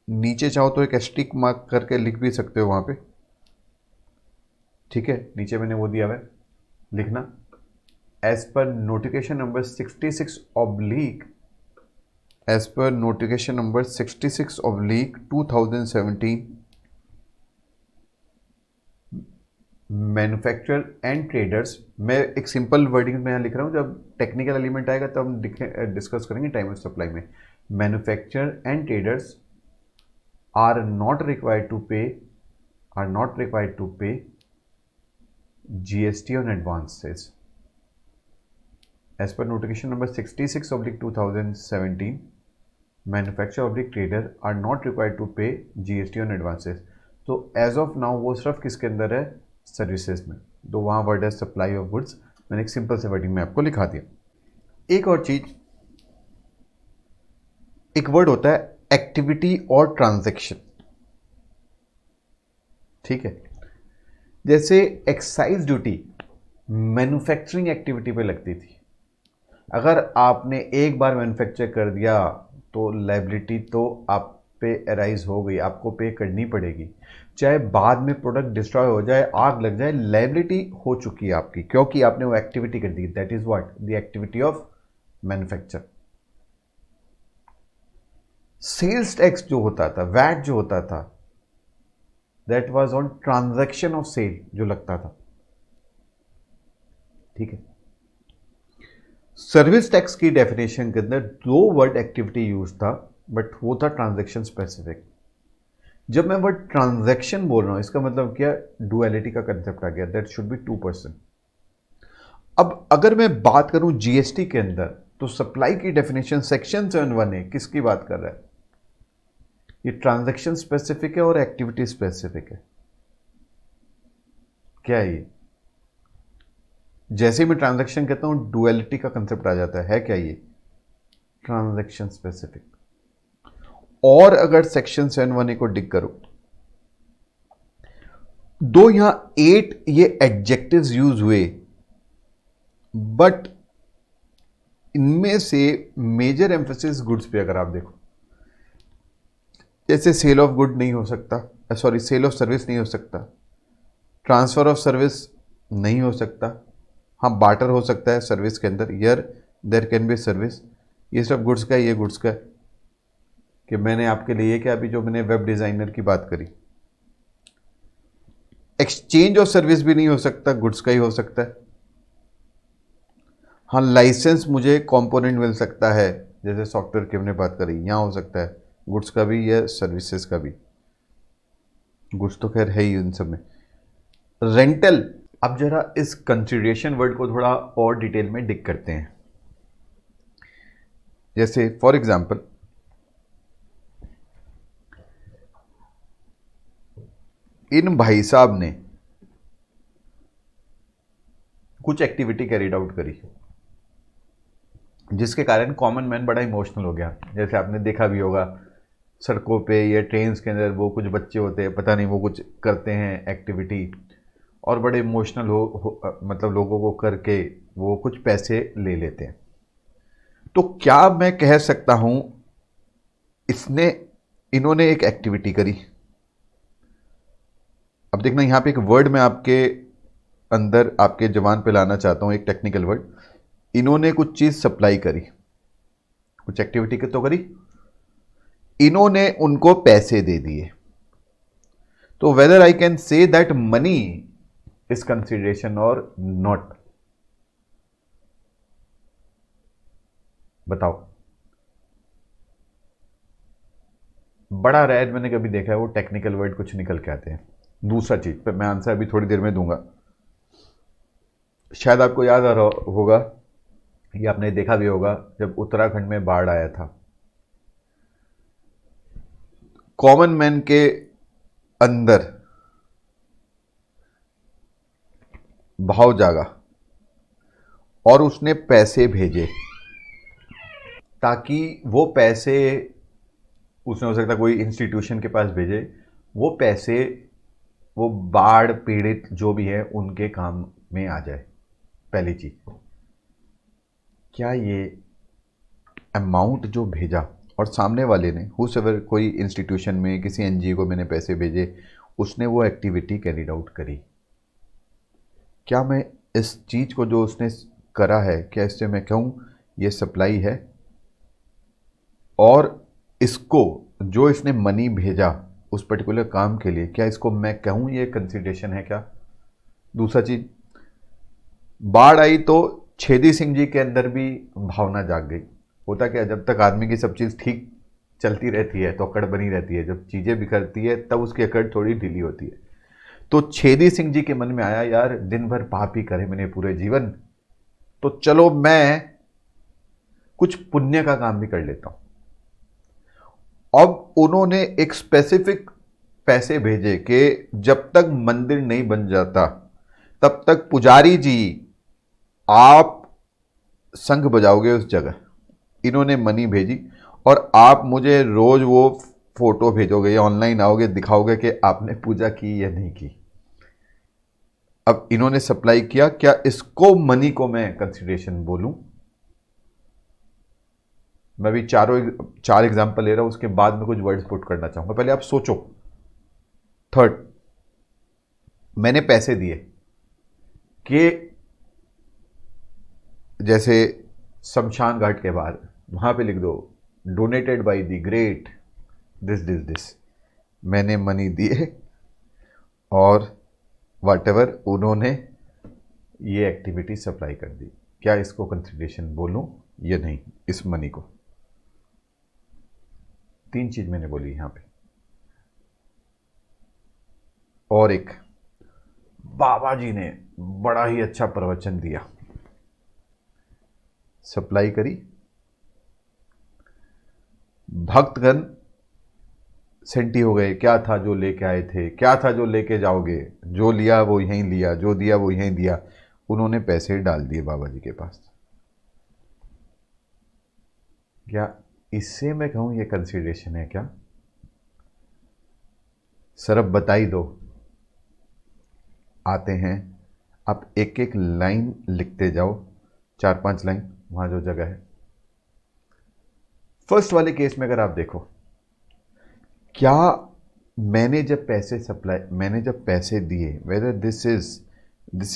नीचे चाहो तो एक एस्टिक मार्क करके लिख भी सकते हो वहां पे, ठीक है, नीचे मैंने वो दिया हुआ है, लिखना as per notification number 66 oblique, as per notification number 66 oblique 2017 manufacturer and traders. मैं एक सिंपल वर्डिंग में यहाँ लिख रहा हूँ, जब टेक्निकल एलिमेंट आएगा तब हम डिस्कस करेंगे टाइम ऑफ सप्लाई में। Manufacturer and traders are not required to pay GST on advances. As per notification number 66/2017, manufacturer/trader are not required to pay GST on advances. तो एज ऑफ नाउ वो सिर्फ किसके अंदर है? सर्विसेज में। तो वहाँ वर्ड है सप्लाई ऑफ गुड्स, मैंने एक सिंपल से वर्डिंग में आपको लिखा दिया। एक और चीज, एक वर्ड होता है एक्टिविटी और ट्रांजैक्शन। ठीक है। जैसे एक्साइज ड्यूटी मैन्युफैक्चरिंग एक्टिविटी पे लगती थी, अगर आपने एक बार मैन्युफैक्चर कर दिया तो लायबिलिटी तो आप पे अराइज हो गई, आपको पे करनी पड़ेगी, चाहे बाद में प्रोडक्ट डिस्ट्रॉय हो जाए, आग लग जाए, लायबिलिटी हो चुकी है आपकी, क्योंकि आपने वो एक्टिविटी कर दी। That is what the activity of manufacture. Sales tax जो होता था, वैट जो होता था, that was on transaction of sale जो लगता था, ठीक है। सर्विस टैक्स की डेफिनेशन के अंदर दो वर्ड एक्टिविटी यूज था, बट वो था ट्रांजैक्शन स्पेसिफिक। जब मैं वर्ड ट्रांजैक्शन बोल रहा हूं, इसका मतलब क्या, डुअलिटी का कंसेप्ट आ गया, दैट शुड बी 2%। अब अगर मैं बात करूं जीएसटी के अंदर, तो सप्लाई की डेफिनेशन सेक्शन 7(1) किसकी बात कर रहा है, ये ट्रांजैक्शन स्पेसिफिक है और एक्टिविटी स्पेसिफिक है। क्या है ये, जैसे ही मैं ट्रांजैक्शन कहता हूं डुअलिटी का कंसेप्ट आ जाता है क्या ये, ट्रांजैक्शन स्पेसिफिक। और अगर सेक्शन 7(1) को डिग करो, दो यहां 8 ये एडजेक्टिव्स यूज हुए, बट इनमें से मेजर एम्फेसिस गुड्स पे अगर आप देखो, जैसे सेल ऑफ गुड नहीं हो सकता, सॉरी सेल ऑफ सर्विस नहीं हो सकता, ट्रांसफर ऑफ सर्विस नहीं हो सकता, हाँ बार्टर हो सकता है सर्विस के अंदर, यर देयर कैन बी सर्विस। ये सब गुड्स का है, ये गुड्स का है कि मैंने आपके लिए क्या, अभी जो मैंने वेब डिजाइनर की बात करी, एक्सचेंज ऑफ सर्विस भी नहीं हो सकता, गुड्स का ही हो सकता है। हाँ लाइसेंस मुझे कंपोनेंट मिल सकता है, जैसे सॉफ्टवेयर की हमने बात करी, यहाँ हो सकता है गुड्स का भी या सर्विसेज का भी, गुड्स तो खैर है ही उन सब में। रेंटल, अब जरा इस कंसिडरेशन वर्ड को थोड़ा और डिटेल में डिग करते हैं। जैसे फॉर एग्जांपल, इन भाई साहब ने कुछ एक्टिविटी कैरीड आउट करी, जिसके कारण कॉमन मैन बड़ा इमोशनल हो गया। जैसे आपने देखा भी होगा सड़कों पे या ट्रेन्स के अंदर, वो कुछ बच्चे होते हैं, पता नहीं वो कुछ करते हैं एक्टिविटी, और बड़े इमोशनल मतलब लोगों को करके वो कुछ पैसे ले लेते हैं। तो क्या मैं कह सकता हूं इन्होंने एक एक्टिविटी करी। अब देखना यहां पे एक वर्ड मैं आपके अंदर आपके जवान पे लाना चाहता हूं, एक टेक्निकल वर्ड। इन्होंने कुछ चीज सप्लाई करी, कुछ एक्टिविटी तो करी, इन्होंने उनको पैसे दे दिए। तो whether I can say that money is consideration और नॉट, बताओ। बड़ा रेयर मैंने कभी देखा है वो टेक्निकल वर्ड कुछ निकल के आते हैं। दूसरा चीज पर मैं आंसर अभी थोड़ी देर में दूंगा, शायद आपको याद आ रहा होगा, ये आपने देखा भी होगा, जब उत्तराखंड में बाढ़ आया था, कॉमन मैन के अंदर भाव जागा और उसने पैसे भेजे, ताकि वो पैसे, उसने हो सकता कोई इंस्टीट्यूशन के पास भेजे, वो पैसे वो बाढ़ पीड़ित जो भी है उनके काम में आ जाए। पहली चीज, क्या ये अमाउंट जो भेजा और सामने वाले ने, हुसएवर, कोई इंस्टीट्यूशन में किसी एनजीओ को मैंने पैसे भेजे, उसने वो एक्टिविटी कैरीड आउट करी, क्या मैं इस चीज को जो उसने करा है, क्या इससे मैं कहूं ये सप्लाई है? और इसको जो इसने मनी भेजा उस पर्टिकुलर काम के लिए, क्या इसको मैं कहूं ये कंसिडरेशन है क्या? दूसरा चीज, बाढ़ आई तो छेदी सिंह जी के अंदर भी भावना जाग गई। होता क्या, जब तक आदमी की सब चीज ठीक चलती रहती है तो अकड़ बनी रहती है, जब चीजें बिखरती है तब उसकी अकड़ थोड़ी ढीली होती है। तो छेदी सिंह जी के मन में आया, यार दिन भर पाप ही करे मैंने पूरे जीवन, तो चलो मैं कुछ पुण्य का काम भी कर लेता हूं। अब उन्होंने एक स्पेसिफिक पैसे भेजे कि जब तक मंदिर नहीं बन जाता तब तक पुजारी जी आप शंख बजाओगे उस जगह। इन्होंने मनी भेजी और आप मुझे रोज वो फोटो भेजोगे या ऑनलाइन आओगे, दिखाओगे कि आपने पूजा की या नहीं की। अब इन्होंने सप्लाई किया, क्या इसको मनी को मैं कंसिडरेशन बोलूं? मैं भी चार एग्जांपल ले रहा हूं, उसके बाद में कुछ वर्ड्स पुट करना चाहूंगा। पहले आप सोचो। थर्ड, मैंने पैसे दिए कि जैसे शमशान घाट के बाहर वहां पे लिख दो donated by the great this, मैंने मनी दिए और व्हाटएवर उन्होंने ये एक्टिविटी सप्लाई कर दी। क्या इसको कंसिडरेशन बोलूं या नहीं इस मनी को? तीन चीज मैंने बोली यहां पे। और एक, बाबा जी ने बड़ा ही अच्छा प्रवचन दिया, सप्लाई करी, भक्तगण सेंटी हो गए, क्या था जो लेके आए थे, क्या था जो लेके जाओगे, जो लिया वो यहीं लिया, जो दिया वो यहीं दिया, उन्होंने पैसे डाल दिए बाबा जी के पास। क्या इससे मैं कहूं ये कंसीडरेशन है क्या? सर अब बता ही दो। आते हैं, आप एक एक लाइन लिखते जाओ, 4-5 लाइन वहां जो जगह है। फर्स्ट वाले केस में अगर आप देखो, क्या मैंने जब पैसे दिए, वेदर दिस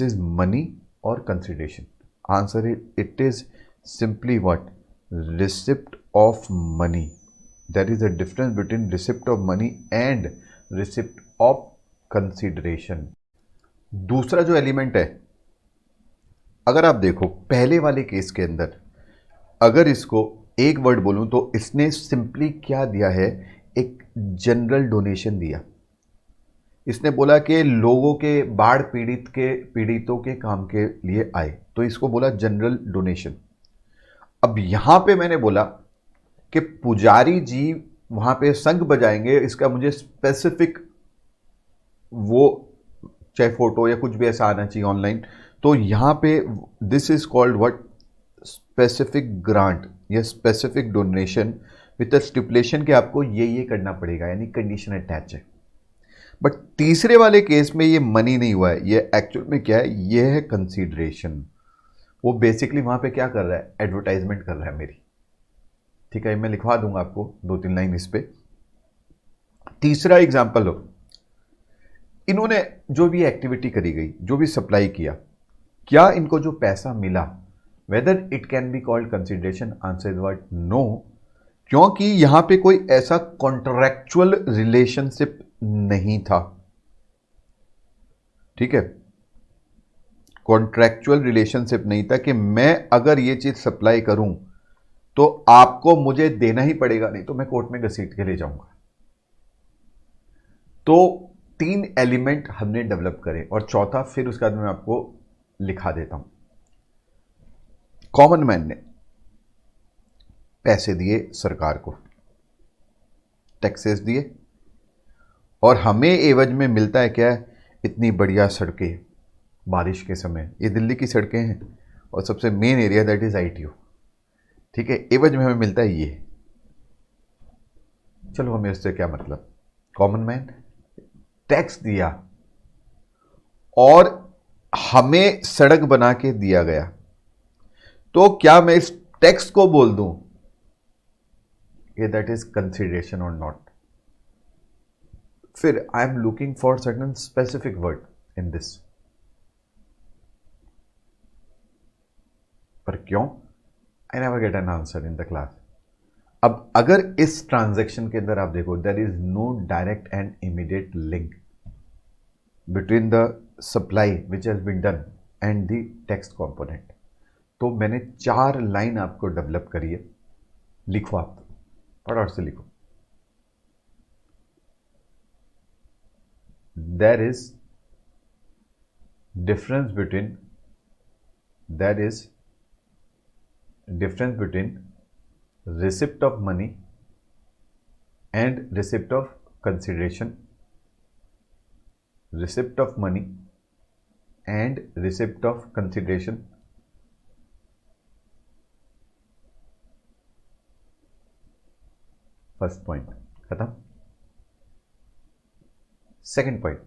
इज मनी और consideration? Answer it is simply what? Receipt of money. That is the difference between receipt of money and receipt of consideration. दूसरा जो एलिमेंट है, अगर आप देखो पहले वाले केस के अंदर, अगर इसको एक वर्ड बोलूं तो इसने सिंपली क्या दिया है? एक जनरल डोनेशन दिया। इसने बोला कि लोगों के बाढ़ पीड़ितों के काम के लिए आए, तो इसको बोला जनरल डोनेशन। अब यहां पे मैंने बोला कि पुजारी जी वहां पे शंख बजाएंगे, इसका मुझे स्पेसिफिक वो चाहे फोटो या कुछ भी ऐसा आना चाहिए ऑनलाइन। तो यहां पे this is called what? Specific grant या specific donation with the stipulation कि आपको ये करना पड़ेगा, यानी कंडीशन अटैच है। बट तीसरे वाले केस में ये मनी नहीं हुआ है, ये एक्चुअल में क्या है? ये है कंसीडरेशन। वो बेसिकली वहां पे क्या कर रहा है? एडवर्टाइजमेंट कर रहा है मेरी। ठीक है, मैं लिखवा दूंगा आपको 2-3 लाइन इस पे। तीसरा एग्जाम्पल लो, इन्होंने जो भी एक्टिविटी करी गई, जो भी सप्लाई किया, क्या इनको जो पैसा मिला, whether it can be called consideration? Answer is what? No, क्योंकि यहां पे कोई ऐसा कॉन्ट्रैक्चुअल रिलेशनशिप नहीं था। ठीक है, कॉन्ट्रैक्चुअल रिलेशनशिप नहीं था कि मैं अगर ये चीज सप्लाई करूं तो आपको मुझे देना ही पड़ेगा, नहीं तो मैं कोर्ट में घसीट के ले जाऊंगा। तो 3 एलिमेंट हमने डेवलप करे, और चौथा फिर उसके बाद मैं आपको लिखा देता हूं। कॉमन मैन ने पैसे दिए सरकार को, टैक्सेस दिए, और हमें एवज में मिलता है क्या? इतनी बढ़िया सड़कें बारिश के समय, ये दिल्ली की सड़कें हैं और सबसे main area that is ITO. ठीक है, एवज में हमें मिलता है ये। चलो हमें उससे क्या मतलब? कॉमन मैन टैक्स दिया और हमें सड़क बना के दिया गया, तो क्या मैं इस टैक्स को बोल दूं ये दैट इज कंसिडरेशन और नॉट? फिर I am looking for certain specific word in this, पर क्यों? I never get an answer in the class. अब अगर इस ट्रांजैक्शन के अंदर आप देखो, there is no direct and immediate link between the supply which has been done and the tax component. तो मैंने 4 लाइन आपको डेवलप करी है, लिखो आप, फटाफट से लिखो। There is difference between receipt of money and receipt of consideration. Receipt of money and receipt of consideration. First point खत्म। Second point,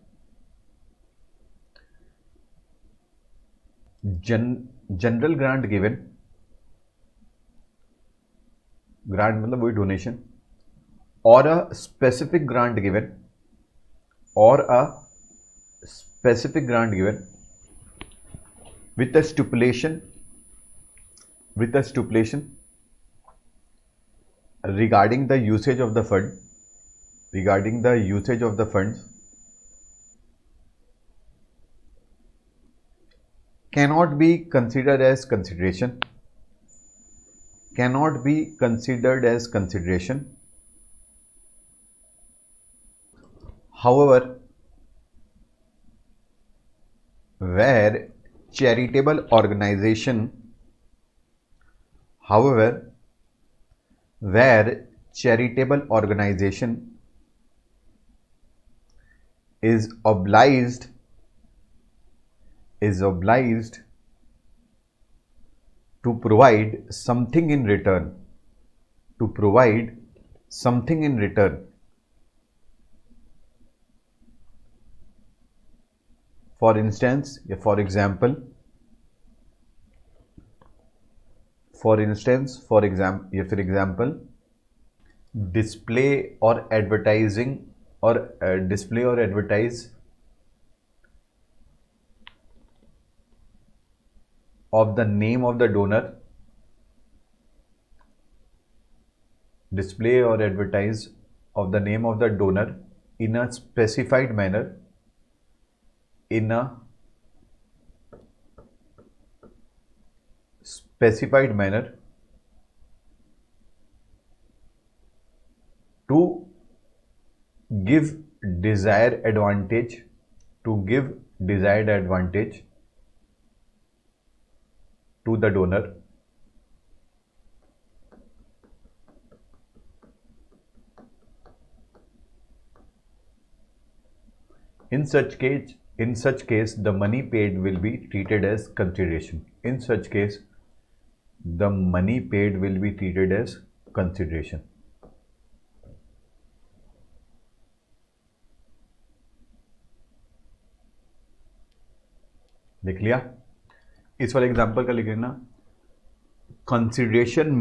general grant given, grant मतलब वही डोनेशन, और अ स्पेसिफिक ग्रांट गिवन, और a specific grant given with a stipulation regarding the usage of the funds cannot be considered as consideration, however where charitable organization is obliged to provide something in return, for instance, for example, display or advertise of the name of the donor, in a specified manner, to give desired advantage to the donor. In such case, the money paid will be treated as consideration. देख लिया? इस वाले एग्जाम्पल का लिख लेना, consideration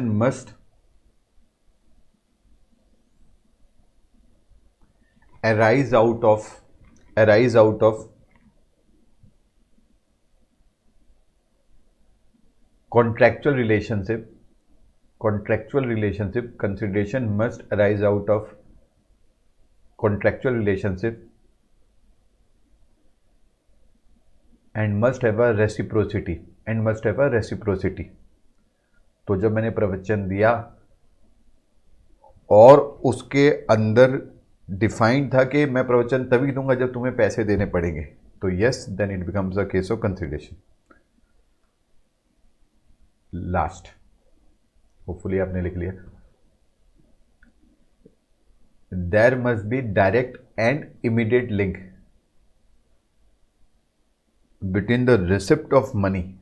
must arise out of contractual relationship. Consideration must arise out of contractual relationship and must have a reciprocity. तो जब मैंने प्रवचन दिया और उसके अंदर डिफाइंड था कि मैं प्रवचन तभी दूंगा जब तुम्हें पैसे देने पड़ेंगे, तो yes, then it becomes a case of consideration. Last, hopefully आपने लिख लिया. There must be direct and immediate link between the receipt of money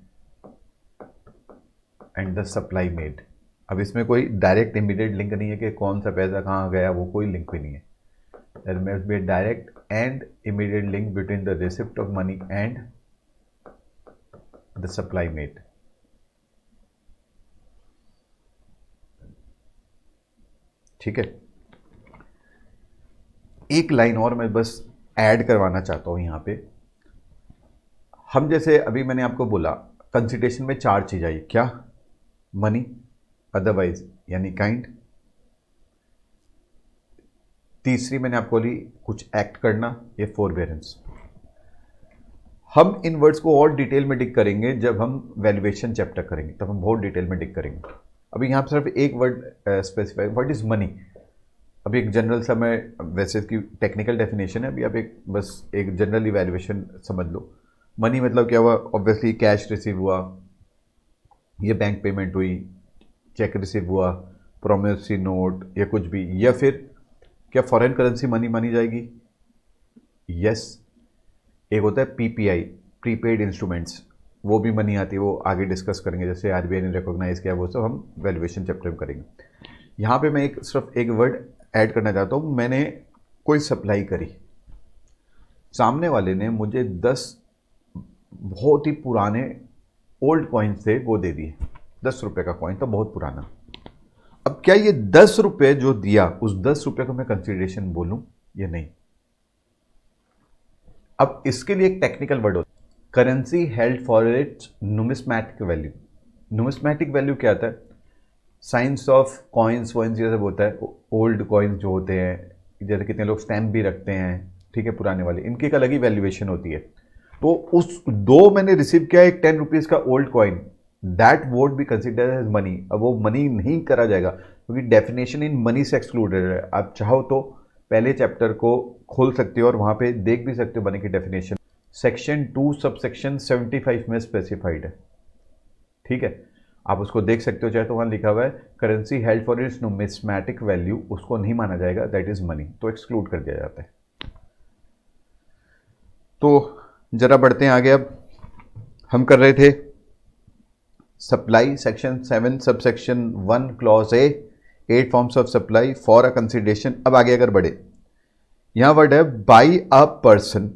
and the supply made. अब इसमें कोई डायरेक्ट इमीडिएट लिंक नहीं है कि कौन सा पैसा कहाँ गया, वो कोई लिंक भी नहीं है. There must be a direct and immediate link between the receipt of money and the supply made. ठीक है. एक लाइन और मैं बस ऐड करवाना चाहता हूं यहां पे. हम जैसे अभी मैंने आपको बोला कंसिडरेशन में 4 चीज आई. क्या? मनी, अदरवाइज यानी काइंड. तीसरी मैंने आपको बोली कुछ एक्ट करना, ये फोरबेरेंस. हम इन वर्ड्स को और डिटेल में डिग करेंगे जब हम वैल्यूएशन चैप्टर करेंगे, तब हम बहुत डिटेल में डिग करेंगे. अभी यहाँ पर सिर्फ एक word specify, what is money. अभी एक जनरल सा, मैं वैसे इसकी टेक्निकल डेफिनेशन है, अभी आप एक बस एक जनरल इवैल्यूएशन समझ लो. मनी मतलब क्या हुआ? ऑब्वियसली कैश रिसीव हुआ, ये बैंक पेमेंट हुई, चेक रिसीव हुआ, प्रोमिसरी नोट या कुछ भी, या फिर क्या फॉरेन करेंसी मनी मानी जाएगी? यस. एक होता है पीपीआई, प्रीपेड इंस्ट्रूमेंट्स, वो भी मनी आती है, वो आगे डिस्कस करेंगे, जैसे आरबीआई ने रिकॉग्नाइज किया, वो सब हम वैल्यूएशन चैप्टर में करेंगे. यहाँ पे मैं सिर्फ एक वर्ड ऐड करना चाहता हूँ. मैंने कोई सप्लाई करी, सामने वाले ने मुझे 10 बहुत ही पुराने ओल्ड कॉइन थे वो दे दिए, 10 रुपए का कॉइन था बहुत पुराना। अब क्या ये 10 रुपए जो दिया उस 10 रुपए को मैं कंसिडरेशन बोलूं या नहीं? अब इसके लिए एक टेक्निकल वर्ड होता है, currency held for its numismatic value. Numismatic value क्या आता है? साइंस ऑफ कॉइन्स वॉइन्स ये सब होता है, ओल्ड कॉइन्स जो होते हैं, जैसे कितने लोग स्टैम्प भी रखते हैं, ठीक है, पुराने वाले, इनकी एक अलग ही वैल्यूएशन होती है। तो उस दो मैंने रिसीव किया एक 10 रुपीज़ का old coin, that won't be consider as money. अब वो मनी नहीं करा जाएगा क्योंकि डेफिनेशन इन मनी से एक्सक्लूडेड है। आप चाहो तो पहले चैप्टर को खोल सकते हो और वहां पे देख भी सकते हो मनी की डेफिनेशन, सेक्शन 2 सब सेक्शन 75 में स्पेसिफाइड है, ठीक है, आप उसको देख सकते हो। चाहे तो वहां लिखा हुआ है currency held for its numismatic value, उसको नहीं माना जाएगा, दैट इज मनी, तो एक्सक्लूड कर दिया जाता है। तो जरा बढ़ते हैं आगे। अब हम कर रहे थे supply, section 7 sub section 1 clause A, 8 forms of supply for a consideration. अब आगे अगर बढ़े, यहां वर्ड है by a person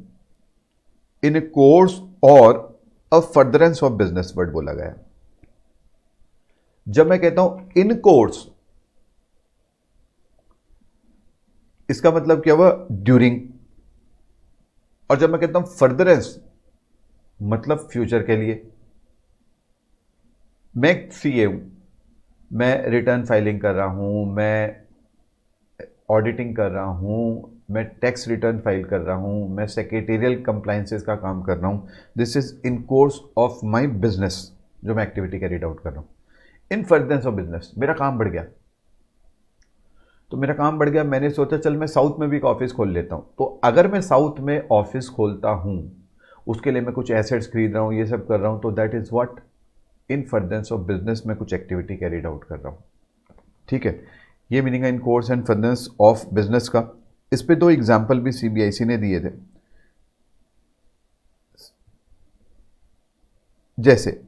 in A course और अ फर्दरेंस ऑफ बिजनेस, वर्ड बोला गया है। जब मैं कहता हूं इन कोर्स, इसका मतलब क्या हुआ? ड्यूरिंग। और जब मैं कहता हूं फर्दरेंस, मतलब फ्यूचर के लिए। मैं सीए हूं, मैं रिटर्न फाइलिंग कर रहा हूं, मैं ऑडिटिंग कर रहा हूं, मैं टैक्स रिटर्न फाइल कर रहा हूं, मैं सेक्रेटेरियल कंप्लायंसेस का काम कर रहा हूं। This is in course of my business, जो मैं एक्टिविटी कैरीड आउट कर रहा हूं। इन फर्दरेंस ऑफ बिजनेस, मेरा काम बढ़ गया, तो मेरा काम बढ़ गया, मैंने सोचा चल मैं साउथ में भी एक ऑफिस खोल लेता हूं। तो अगर मैं साउथ में ऑफिस खोलता हूं, उसके लिए मैं कुछ एसेट्स खरीद रहा हूं, ये सब कर रहा हूं, तो that is what? In furtherance of business में कुछ एक्टिविटी कैरीड आउट कर रहा हूं, ठीक है। ये मीनिंग है in course and furtherance of business का। इस पे 2 एग्जाम्पल भी सीबीआईसी ने दिए थे। जैसे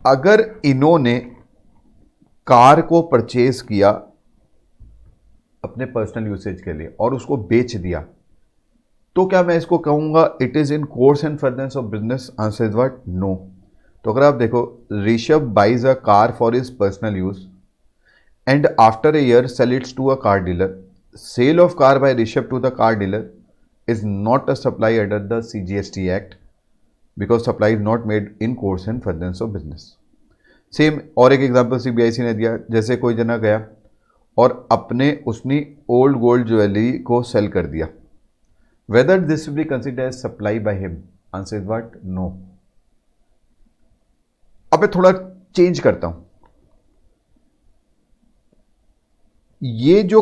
अगर इन्होंने कार को परचेज किया अपने पर्सनल यूसेज के लिए और उसको बेच दिया, तो क्या मैं इसको कहूंगा it is in course and furtherance of business? Answer is what? No. तो अगर आप देखो, Rishabh buys a car for his personal use and after a year sells to a car dealer, sale of car by Rishabh to the car dealer is not a supply under the CGST act because supply is not made in course and furtherance of business. Same और एक एग्जांपल सीबीआईसी ने दिया, जैसे कोई जना गया और उसने ओल्ड गोल्ड ज्वेलरी को सेल कर दिया, whether this will be considered as supply by him? Answer is what? No. अब मैं थोड़ा चेंज करता हूं, ये जो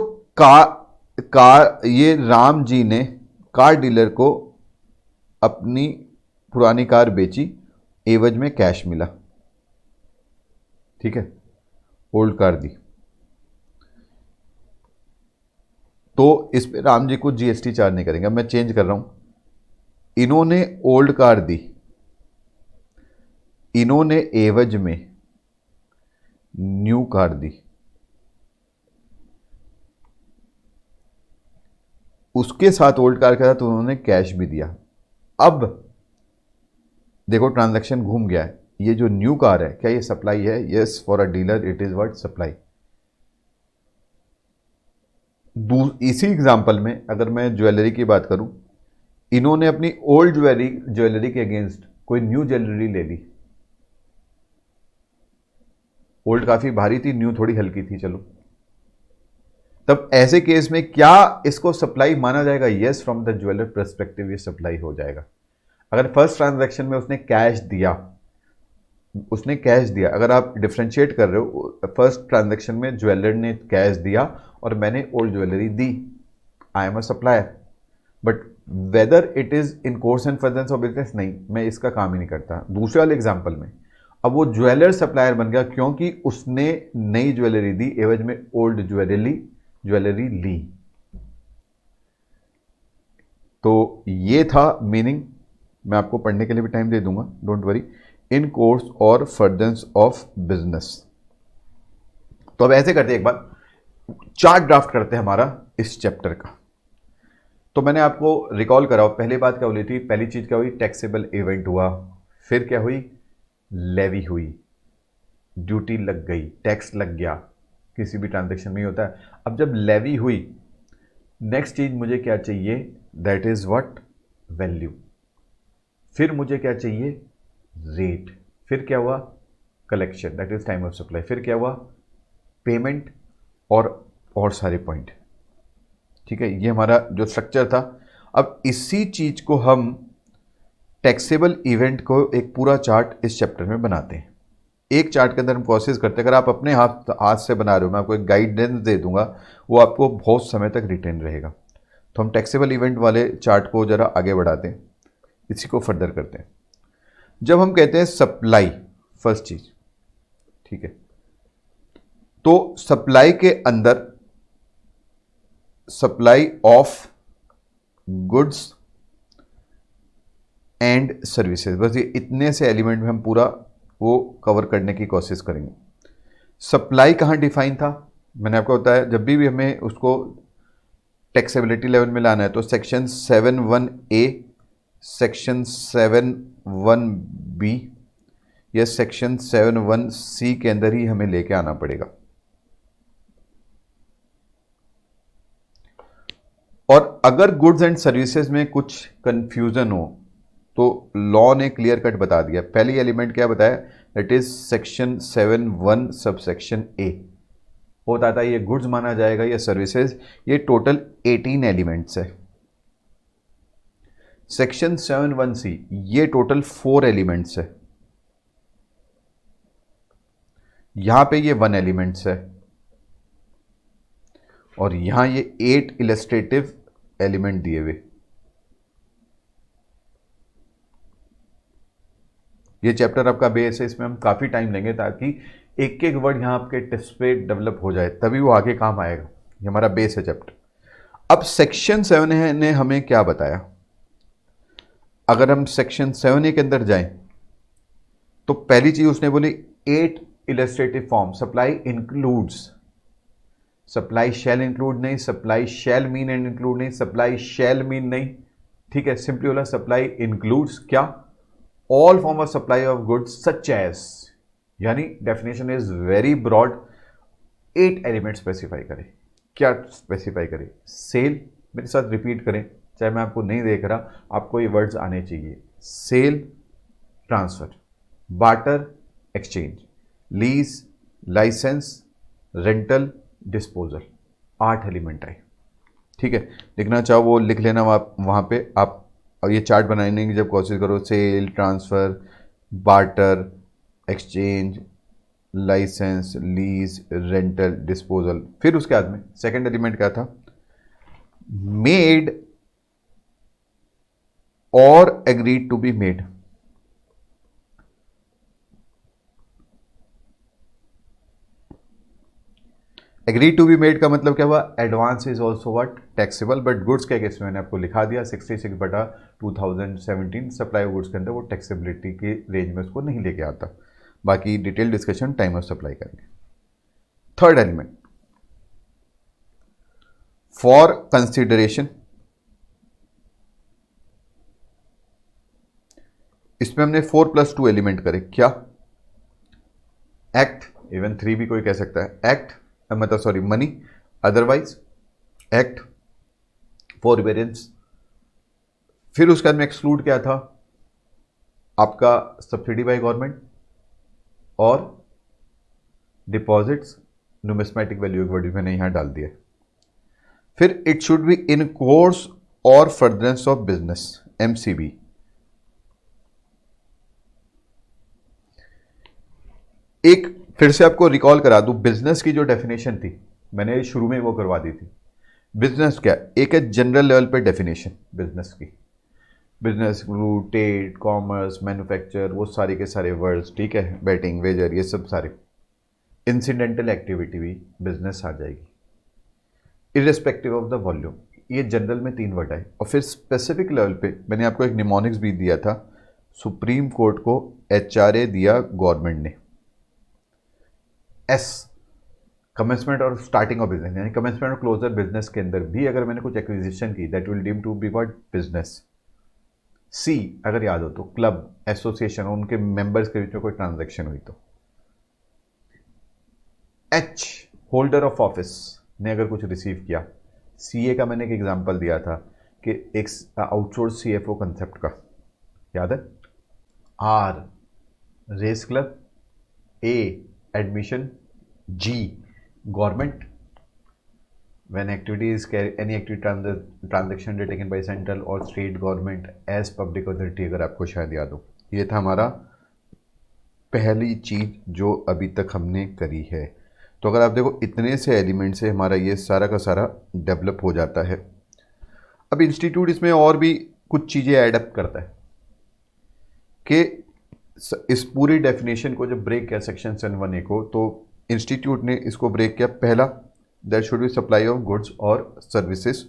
ये राम जी ने कार डीलर को अपनी पुरानी कार बेची, एवज में कैश मिला, ठीक है, ओल्ड कार दी, तो इस पे राम जी को जीएसटी चार्ज नहीं करेंगे। मैं चेंज कर रहा हूं, इन्होंने ओल्ड कार दी, इन्होंने एवज में न्यू कार दी, उसके साथ ओल्ड कार के साथ उन्होंने कैश भी दिया। अब देखो ट्रांजैक्शन घूम गया है, ये जो न्यू कार है क्या ये सप्लाई है? Yes, for a dealer it is what? Supply. इसी एग्जांपल में अगर मैं ज्वेलरी की बात करूं, इन्होंने अपनी ओल्ड ज्वेलरी के अगेंस्ट कोई न्यू ज्वेलरी ले ली, ओल्ड काफी भारी थी, न्यू थोड़ी हल्की थी, चलो, तब ऐसे केस में क्या इसको सप्लाई माना जाएगा? Yes, from the jeweller perspective ये सप्लाई हो जाएगा। अगर फर्स्ट ट्रांजैक्शन में उसने कैश दिया, अगर आप डिफ्रेंशिएट कर रहे हो, फर्स्ट ट्रांजैक्शन में ज्वेलर ने कैश दिया और मैंने old jewellery the, I am a supplier, but whether it is in course and furtherance of business, नहीं, मैं इसका काम ही नहीं करता। दूसरे वाले एग्जांपल में अब वो ज्वेलर सप्लायर बन गया क्योंकि उसने नई ज्वेलरी दी, एवज में ओल्ड ज्वेलरी ली। तो ये था मीनिंग, मैं आपको पढ़ने के लिए भी टाइम दे दूंगा, डोंट वरी, इन कोर्स और फर्दरेंस ऑफ बिजनेस। तो अब ऐसे करते हैं, एक बार चार्ट ड्राफ्ट करते हैं हमारा इस चैप्टर का। तो मैंने आपको रिकॉल कराओ, पहली बात क्या बोली थी, पहली चीज क्या हुई, टैक्सेबल इवेंट हुआ, फिर क्या हुई, लेवी हुई, ड्यूटी लग गई, टैक्स लग गया, किसी भी ट्रांजैक्शन में ही होता है। अब जब लेवी हुई, नेक्स्ट चीज मुझे क्या चाहिए, दैट इज व्हाट, वैल्यू। फिर मुझे क्या चाहिए, रेट। फिर क्या हुआ, collection, that is time of supply. फिर क्या हुआ, पेमेंट, और सारे पॉइंट। ठीक है, ये हमारा जो स्ट्रक्चर था। अब इसी चीज को हम टैक्सेबल इवेंट को एक पूरा चार्ट इस चैप्टर में बनाते हैं। एक चार्ट के अंदर हम कोशिश करते हैं, अगर आप अपने हाथ से बना रहे हो, मैं आपको एक गाइडेंस दे दूंगा, वो आपको बहुत समय तक रिटेन रहेगा। तो हम टैक्सेबल इवेंट वाले चार्ट को जरा आगे बढ़ाते हैं, इसी को फर्दर करते हैं। जब हम कहते हैं सप्लाई, फर्स्ट चीज, ठीक है, तो सप्लाई के अंदर supply of goods and services, बस ये इतने से एलिमेंट में हम पूरा वो कवर करने की कोशिश करेंगे। सप्लाई कहाँ डिफाइन था, मैंने आपको बताया, जब भी हमें उसको टैक्सेबिलिटी लेवल में लाना है तो सेक्शन 7(1)(a), सेक्शन 7(1)(b या सेक्शन 7(1)(c) के अंदर ही हमें लेके आना पड़ेगा। और अगर गुड्स एंड सर्विसेज में कुछ कंफ्यूजन हो तो लॉ ने क्लियर कट बता दिया। पहली एलिमेंट क्या बताया, दैट इज सेक्शन 7(1) सबसेक्शन ए। वो बताता है ये गुड्स माना जाएगा या सर्विसेज। ये टोटल 18 एलिमेंट्स है। सेक्शन 7(1)(c) ये टोटल 4 एलिमेंट्स है। यहां पे ये 1 एलिमेंट्स है और यहां ये 8 इलस्ट्रेटिव एलिमेंट दिए हुए। ये चैप्टर आपका बेस है, इसमें हम काफी टाइम लेंगे ताकि एक एक वर्ड यहां आपके टेस्ट पे डेवलप हो जाए, तभी वो आगे काम आएगा। ये हमारा बेस है चैप्टर। अब सेक्शन 7 ने हमें क्या बताया, अगर हम सेक्शन 7A के अंदर जाएं तो पहली चीज उसने बोली 8 illustrative form. Supply includes, supply shall include नहीं, supply shall mean and include नहीं, सप्लाई शैल मीन नहीं, ठीक है, सिंपली बोला सप्लाई इंक्लूड्स क्या, all form of supply of goods such as, यानी definition is very broad. 8 element specify करें, क्या स्पेसिफाई करें, सेल, मेरे साथ रिपीट करें, चाहे मैं आपको नहीं देख रहा, आपको ये वर्ड्स आने चाहिए। Sale, transfer, barter, exchange, lease, licence, rental, disposal, 8 element आए। ठीक है, लिखना चाहो वो लिख लेना वहां पे आप। और ये चार्ट बनाने की जब कोशिश करो, sale, transfer, barter, exchange, licence, lease, rental, disposal. फिर उसके बाद में सेकंड एलिमेंट क्या था, मेड और agreed to be made. Agreed to be made का मतलब क्या हुआ, advance is also what, taxable, but goods के केस में मैंने आपको लिखा दिया 66/2017 सप्लाई ऑफ गुड्स के अंदर वो टैक्सेबिलिटी के रेंज में उसको नहीं लेके आता। बाकी detail discussion time of supply करेंगे। थर्ड एलिमेंट, फॉर कंसिडरेशन, इसमें हमने 4+2 एलिमेंट करे, क्या, एक्ट, इवन 3 भी कोई कह सकता है, एक्ट मतलब sorry money, otherwise, act, forbearance. फिर उसके बाद में एक्सक्लूड क्या था, आपका सब्सिडी बाय गवर्नमेंट और डिपॉजिट्स, न्यूमिस्मेटिक वैल्यू एक वर्ड मैंने यहां डाल दिया। फिर it should be in course और फर्दरेंस ऑफ बिजनेस, एमसीबी। एक फिर से आपको रिकॉल करा दूं, बिजनेस की जो डेफिनेशन थी मैंने शुरू में वो करवा दी थी। बिजनेस क्या, एक है जनरल लेवल पे डेफिनेशन बिजनेस की, business group, trade, commerce, manufacture, वो सारे के सारे वर्ड्स, ठीक है, बेटिंग, वेजर, ये सब सारे। इंसिडेंटल एक्टिविटी भी बिजनेस आ जाएगी, इररिस्पेक्टिव ऑफ द वॉल्यूम। ये जनरल में 3 वर्ड आए। और फिर स्पेसिफिक लेवल पे मैंने आपको एक निमोनिक्स भी दिया था, सुप्रीम कोर्ट को HRA दिया गवर्नमेंट ने, एस कमेंसमेंट और स्टार्टिंग ऑफ बिजनेस, यानी कमेंसमेंट और क्लोजर बिजनेस के अंदर भी अगर मैंने कुछ एक्विजिशन की, that will deem to be what, business. See, अगर याद हो तो क्लब, एसोसिएशन, उनके मेंबर्स के बीच में कोई ट्रांजैक्शन हुई तो। एच, होल्डर ऑफ ऑफिस ने अगर कुछ रिसीव किया। सीए का मैंने एक एग्जांपल दिया था कि एक आउटसोर्स सीएफओ कंसेप्ट का, याद है। R, race club. A, admission. G, government, when activity is any activity transaction taken by central or state government as public authority, अगर आपको शायद याद हो। ये था हमारा पहली चीज जो अभी तक हमने करी है। तो अगर आप देखो इतने से एलिमेंट से हमारा ये सारा का सारा डेवलप हो जाता है। अब इंस्टीट्यूट इसमें और भी कुछ चीज़ें ऐडअप करता है कि इस पूरी डेफिनेशन को जब ब्रेक किया सेक्शन 1A को, तो इंस्टीट्यूट ने इसको ब्रेक किया। पहला, that should be supply of goods और सर्विसेज।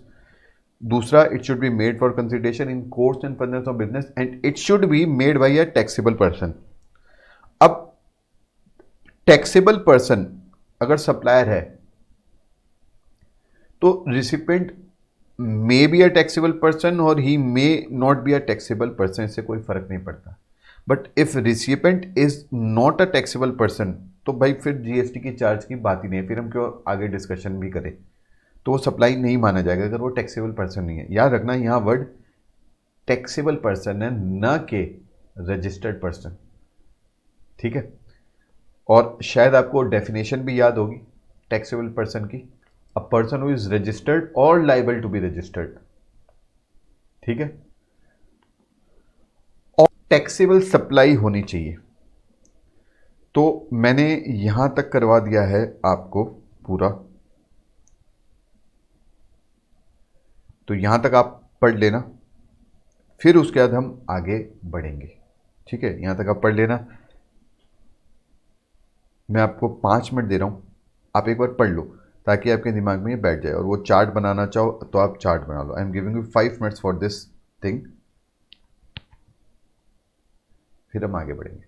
दूसरा, it should be made for consideration in course and furtherance of business and it should be made by a taxable person. अब टैक्सेबल पर्सन अगर सप्लायर है तो recipient may be a taxable person और he may not be a taxable person, इससे कोई फर्क नहीं पड़ता। But if recipient is not a taxable person, तो भाई फिर जीएसटी की चार्ज की बात ही नहीं है, फिर हम क्यों आगे डिस्कशन भी करें। तो वो सप्लाई नहीं माना जाएगा अगर वो टैक्सेबल पर्सन नहीं है। याद रखना यहाँ वर्ड टैक्सेबल पर्सन है, न के रजिस्टर्ड पर्सन, ठीक है। और शायद आपको डेफिनेशन भी याद होगी टैक्सेबल पर्सन की, a person who is registered और लाइबल टू बी रजिस्टर्ड, ठीक है। और टैक्सेबल सप्लाई होनी चाहिए। तो मैंने यहां तक करवा दिया है आपको पूरा, तो यहां तक आप पढ़ लेना, फिर उसके बाद हम आगे बढ़ेंगे, ठीक है। यहां तक आप पढ़ लेना, मैं आपको 5 मिनट दे रहा हूं, आप एक बार पढ़ लो ताकि आपके दिमाग में ये बैठ जाए। और वो चार्ट बनाना चाहो तो आप चार्ट बना लो। I am giving you 5 minutes for this thing, फिर हम आगे बढ़ेंगे।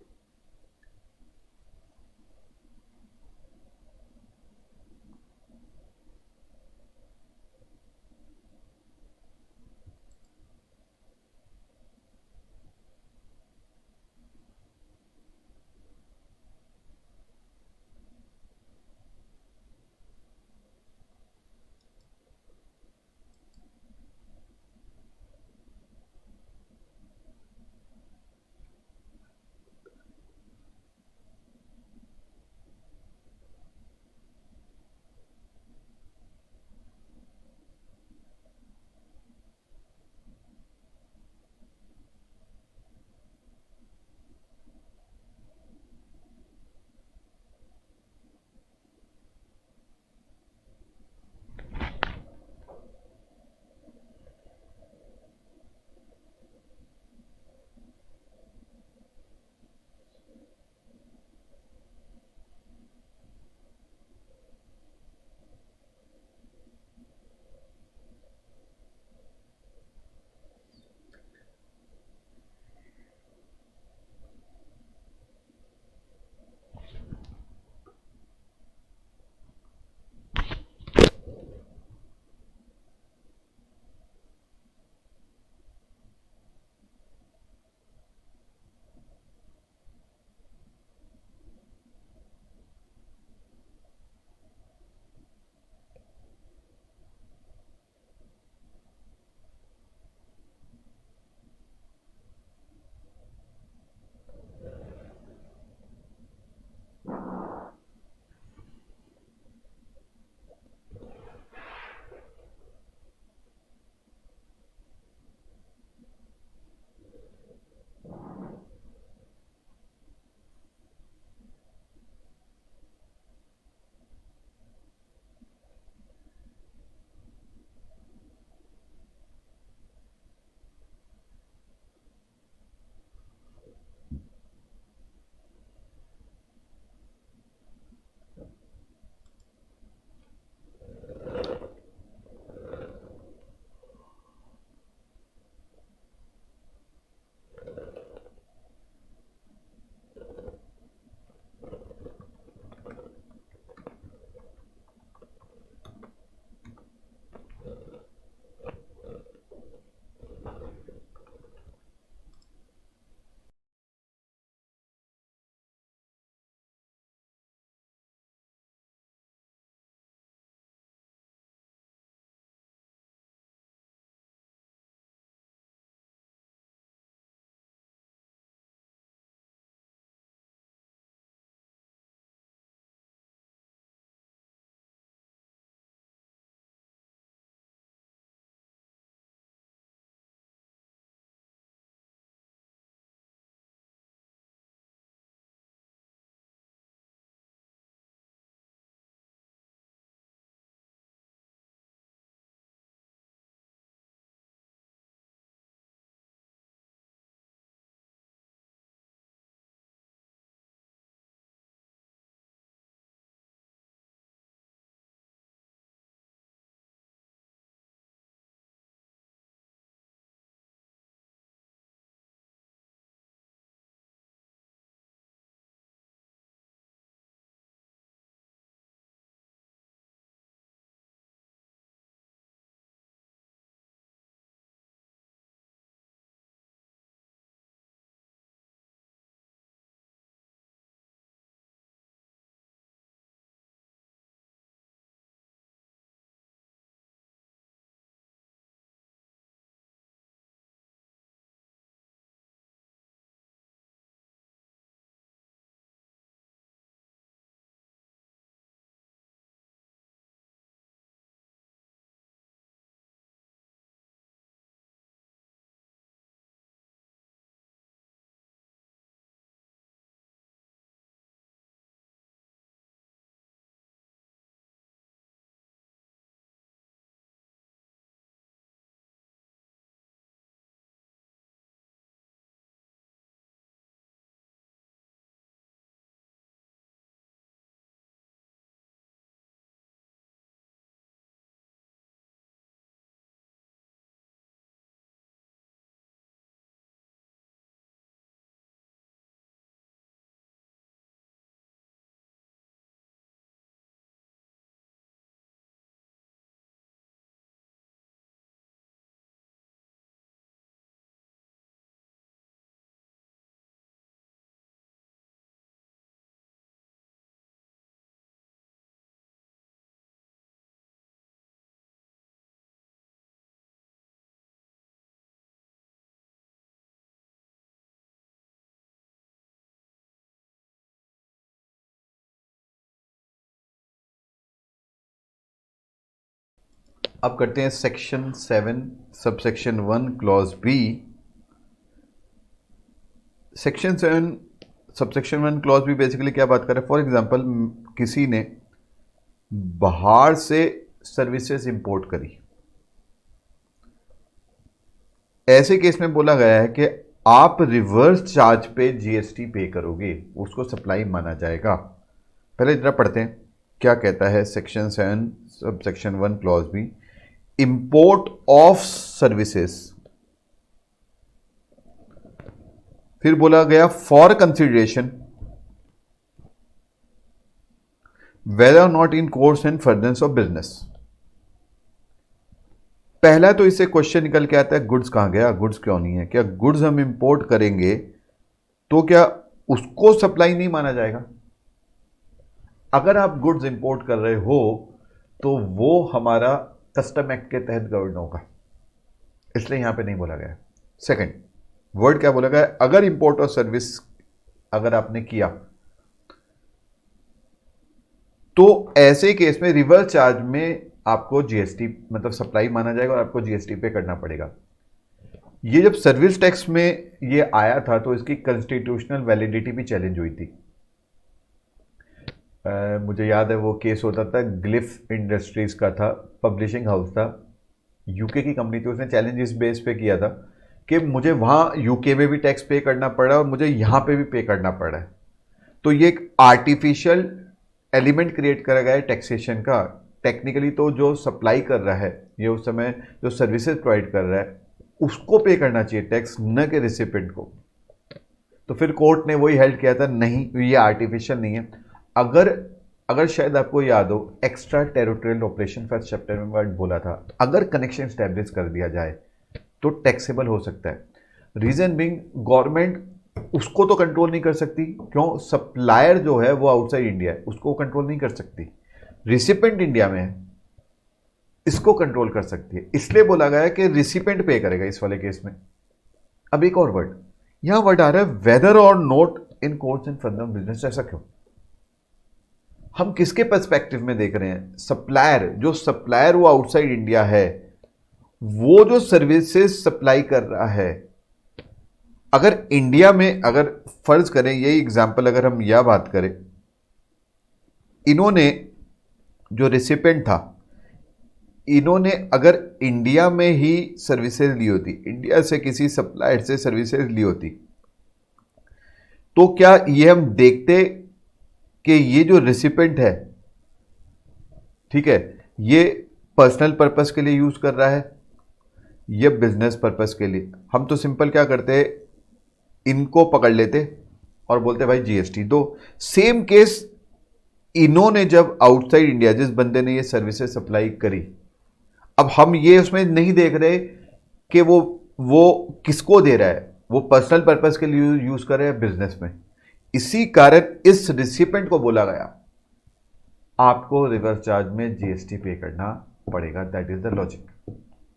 अब करते हैं section 7 subsection 1 clause B. Section 7 subsection 1 clause B basically क्या बात कर रहा है? फॉर एग्जांपल किसी ने बाहर से सर्विसेज इंपोर्ट करी, ऐसे केस में बोला गया है कि आप रिवर्स चार्ज पे जीएसटी पे करोगे, उसको सप्लाई माना जाएगा। पहले जरा पढ़ते हैं क्या कहता है section 7 subsection 1 clause B. Import of services, फिर बोला गया for consideration whether not in course and furtherance of business. पहला तो इससे क्वेश्चन निकल के आता है गुड्स कहां गया, गुड्स क्यों नहीं है? क्या गुड्स हम इंपोर्ट करेंगे तो क्या उसको सप्लाई नहीं माना जाएगा? अगर आप गुड्स इंपोर्ट कर रहे हो तो वो हमारा कस्टम एक्ट के तहत गवर्न होगा, इसलिए यहां पे नहीं बोला गया। सेकंड वर्ड क्या बोला गया? अगर इंपोर्ट और सर्विस अगर आपने किया तो ऐसे केस में रिवर्स चार्ज में आपको जीएसटी मतलब सप्लाई माना जाएगा और आपको जीएसटी पे करना पड़ेगा। ये जब सर्विस टैक्स में ये आया था तो इसकी कॉन्स्टिट्यूशनल वैलिडिटी भी चैलेंज हुई थी। मुझे याद है वो केस होता था, ग्लिफ इंडस्ट्रीज का था, पब्लिशिंग हाउस था, यूके की कंपनी थी, उसने चैलेंज इस बेस पे किया था कि मुझे वहां यूके में भी टैक्स पे करना पड़ा और मुझे यहां पे भी पे करना पड़ा है। तो ये एक आर्टिफिशियल एलिमेंट क्रिएट करा गया है टैक्सेशन का। टेक्निकली तो जो सप्लाई कर रहा है, ये उस समय जो सर्विसेज प्रोवाइड कर रहा है उसको पे करना चाहिए टैक्स, न कि रिसिपेंट को। तो फिर कोर्ट ने वही हेल्ड किया था, नहीं ये आर्टिफिशियल नहीं है। अगर शायद आपको याद हो extra territorial operation first chapter में वर्ड बोला था, अगर कनेक्शन स्टैब्लिश कर दिया जाए तो टैक्सेबल हो सकता है। रीजन बिंग गवर्नमेंट उसको तो कंट्रोल नहीं कर सकती, क्यों? सप्लायर जो है वो आउटसाइड इंडिया है, उसको कंट्रोल नहीं कर सकती। रिसिपेंट इंडिया में है, इसको कंट्रोल कर सकती है, इसलिए बोला गया है कि रिसिपेंट पे करेगा इस वाले केस में। अब एक और वर्ड यहां वर्ड आ रहा है वेदर और note in course and further business. ऐसा क्यों? हम किसके पर्सपेक्टिव में देख रहे हैं? सप्लायर, जो सप्लायर वो आउटसाइड इंडिया है, वो जो सर्विसेज सप्लाई कर रहा है, अगर इंडिया में अगर फर्ज करें यही एग्जांपल अगर हम यह बात करें, इन्होंने जो रिसिपेंट था, इन्होंने अगर इंडिया में ही सर्विसेज ली होती, इंडिया से किसी सप्लायर से सर्विसेज ली होती, तो क्या ये हम देखते कि ये जो रिसिपेंट है, ठीक है, ये पर्सनल पर्पस के लिए यूज कर रहा है, ये बिजनेस पर्पस के लिए? हम तो सिंपल क्या करते, इनको पकड़ लेते और बोलते भाई जीएसटी दो। सेम केस इन्होंने जब आउटसाइड इंडिया जिस बंदे ने ये सर्विसेज सप्लाई करी, अब हम ये उसमें नहीं देख रहे कि वो किसको दे रहा है, वो पर्सनल पर्पस के लिए यूज कर रहे हैं बिजनेस में। इसी कारण इस रिसिपेंट को बोला गया आपको रिवर्स चार्ज में जीएसटी पे करना पड़ेगा। That is the logic,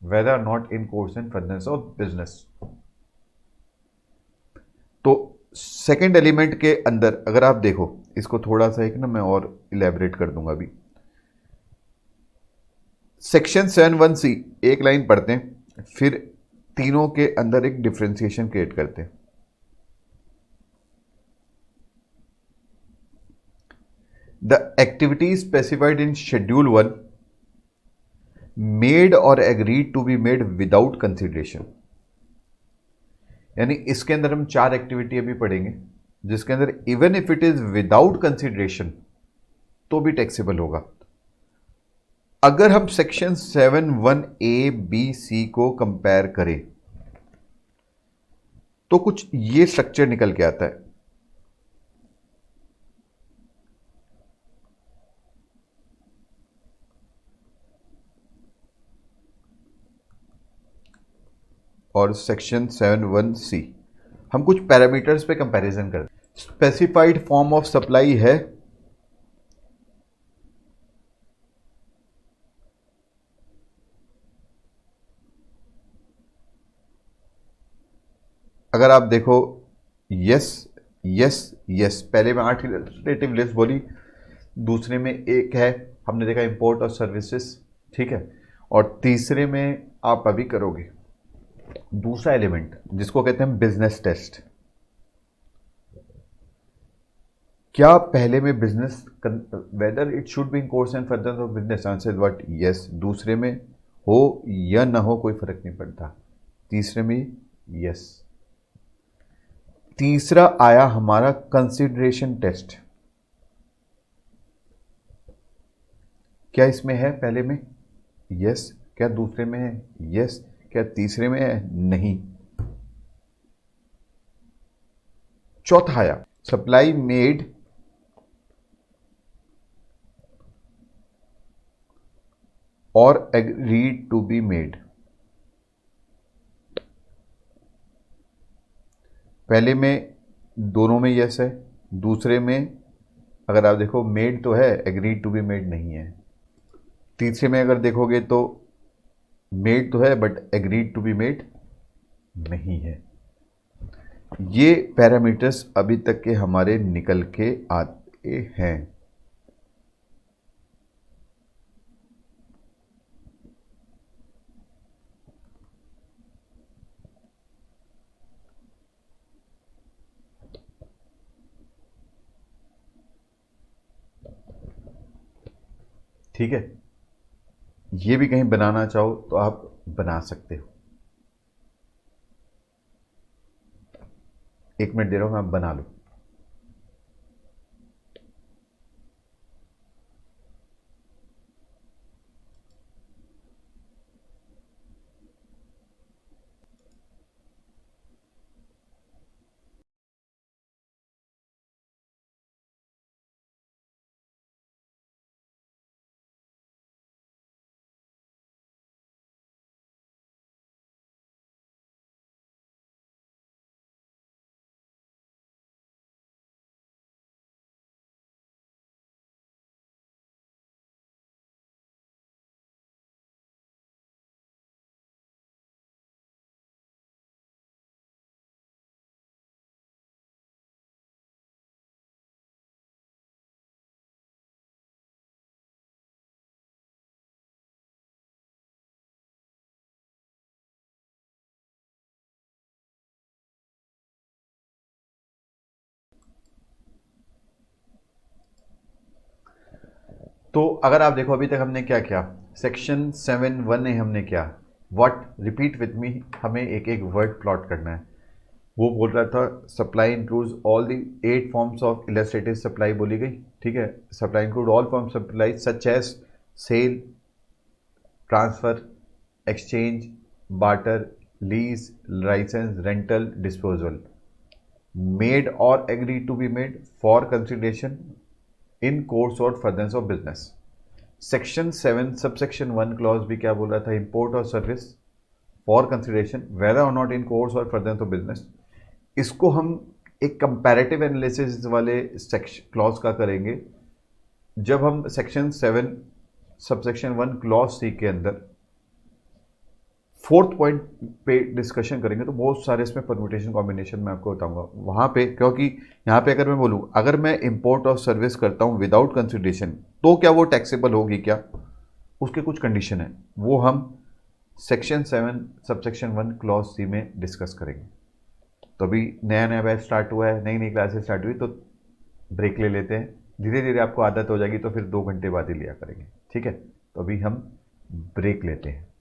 weather not in course and furtherance of business. तो सेकेंड एलिमेंट के अंदर अगर आप देखो, इसको थोड़ा सा एक ना मैं और इलेबरेट कर दूंगा अभी। सेक्शन 7(1)(c) एक लाइन पढ़ते हैं, फिर तीनों के अंदर एक डिफरेंशिएशन क्रिएट करते हैं। The activity specified in Schedule 1 made or agreed to be made without consideration। यानी इसके अंदर हम 4 एक्टिविटी अभी पढ़ेंगे जिसके अंदर even if it is without consideration तो भी टैक्सेबल होगा। अगर हम सेक्शन 7(1)(a)(b)(c) को कंपेयर करें तो कुछ ये स्ट्रक्चर निकल के आता है। और सेक्शन 7(1)(c) हम कुछ पैरामीटर्स पे कंपैरिजन करते हैं। स्पेसिफाइड फॉर्म ऑफ सप्लाई है, अगर आप देखो यस यस यस, पहले में 8 रिलेटिव लिस्ट बोली, दूसरे में एक है हमने देखा इंपोर्ट और सर्विसेज, ठीक है, और तीसरे में आप अभी करोगे दूसरा एलिमेंट जिसको कहते हैं बिजनेस टेस्ट। क्या पहले में business whether it should be in course and further of business, answer what yes. दूसरे में हो या ना हो कोई फर्क नहीं पड़ता, तीसरे में यस। तीसरा आया हमारा कंसिडरेशन टेस्ट। क्या इसमें है पहले में? यस। क्या दूसरे में है? यस। क्या तीसरे में है? नहीं। चौथा आया सप्लाई मेड और एग्रीड टू बी मेड। पहले में दोनों में यस है, दूसरे में अगर आप देखो मेड तो है, एग्रीड टू बी मेड नहीं है। तीसरे में अगर देखोगे तो मेड तो है but agreed to be made नहीं है। ये पैरामीटर्स अभी तक के हमारे निकल के आते हैं। ठीक है, ये भी कहीं बनाना चाहो तो आप बना सकते हो। 1 मिनट दे रहा हूं मैं, आप बना लो। तो अगर आप देखो अभी तक हमने क्या किया, सेक्शन 7(1) ने हमने क्या, व्हाट, रिपीट विथ मी, हमें एक एक वर्ड प्लॉट करना है। वो बोल रहा था supply includes all the 8 forms of illustrative supply बोली गई। ठीक है, supply include all form supply such as sale, transfer, exchange, barter, lease, licence, rental, disposal, made और agree to be made for consideration in course और furtherance of business. Section 7 subsection 1 clause B क्या बोल रहा था, इंपोर्ट और सर्विस फॉर कंसिडरेशन वेदर और नॉट इन कोर्स और फर्दरेंस ऑफ बिजनेस। इसको हम एक कंपैरेटिव एनालिसिस वाले सेक्शन क्लॉज का करेंगे जब हम सेक्शन 7 सबसेक्शन 1 क्लॉज सी के अंदर 4th पॉइंट पे डिस्कशन करेंगे। तो बहुत सारे इसमें परम्यूटेशन कॉम्बिनेशन मैं आपको बताऊंगा वहाँ पे, क्योंकि यहाँ पे अगर मैं बोलूँ अगर मैं इंपोर्ट और सर्विस करता हूँ विदाउट कंसिडरेशन तो क्या वो टैक्सेबल होगी क्या, उसके कुछ कंडीशन है, वो हम सेक्शन 7 सबसेक्शन 1 क्लॉज सी में डिस्कस करेंगे। तो अभी नया नया बैच स्टार्ट हुआ है, नई नई क्लासेस स्टार्ट हुई, तो ब्रेक ले लेते हैं। धीरे धीरे आपको आदत हो जाएगी तो फिर 2 घंटे बाद ही लिया करेंगे। ठीक है, तो अभी हम ब्रेक लेते हैं।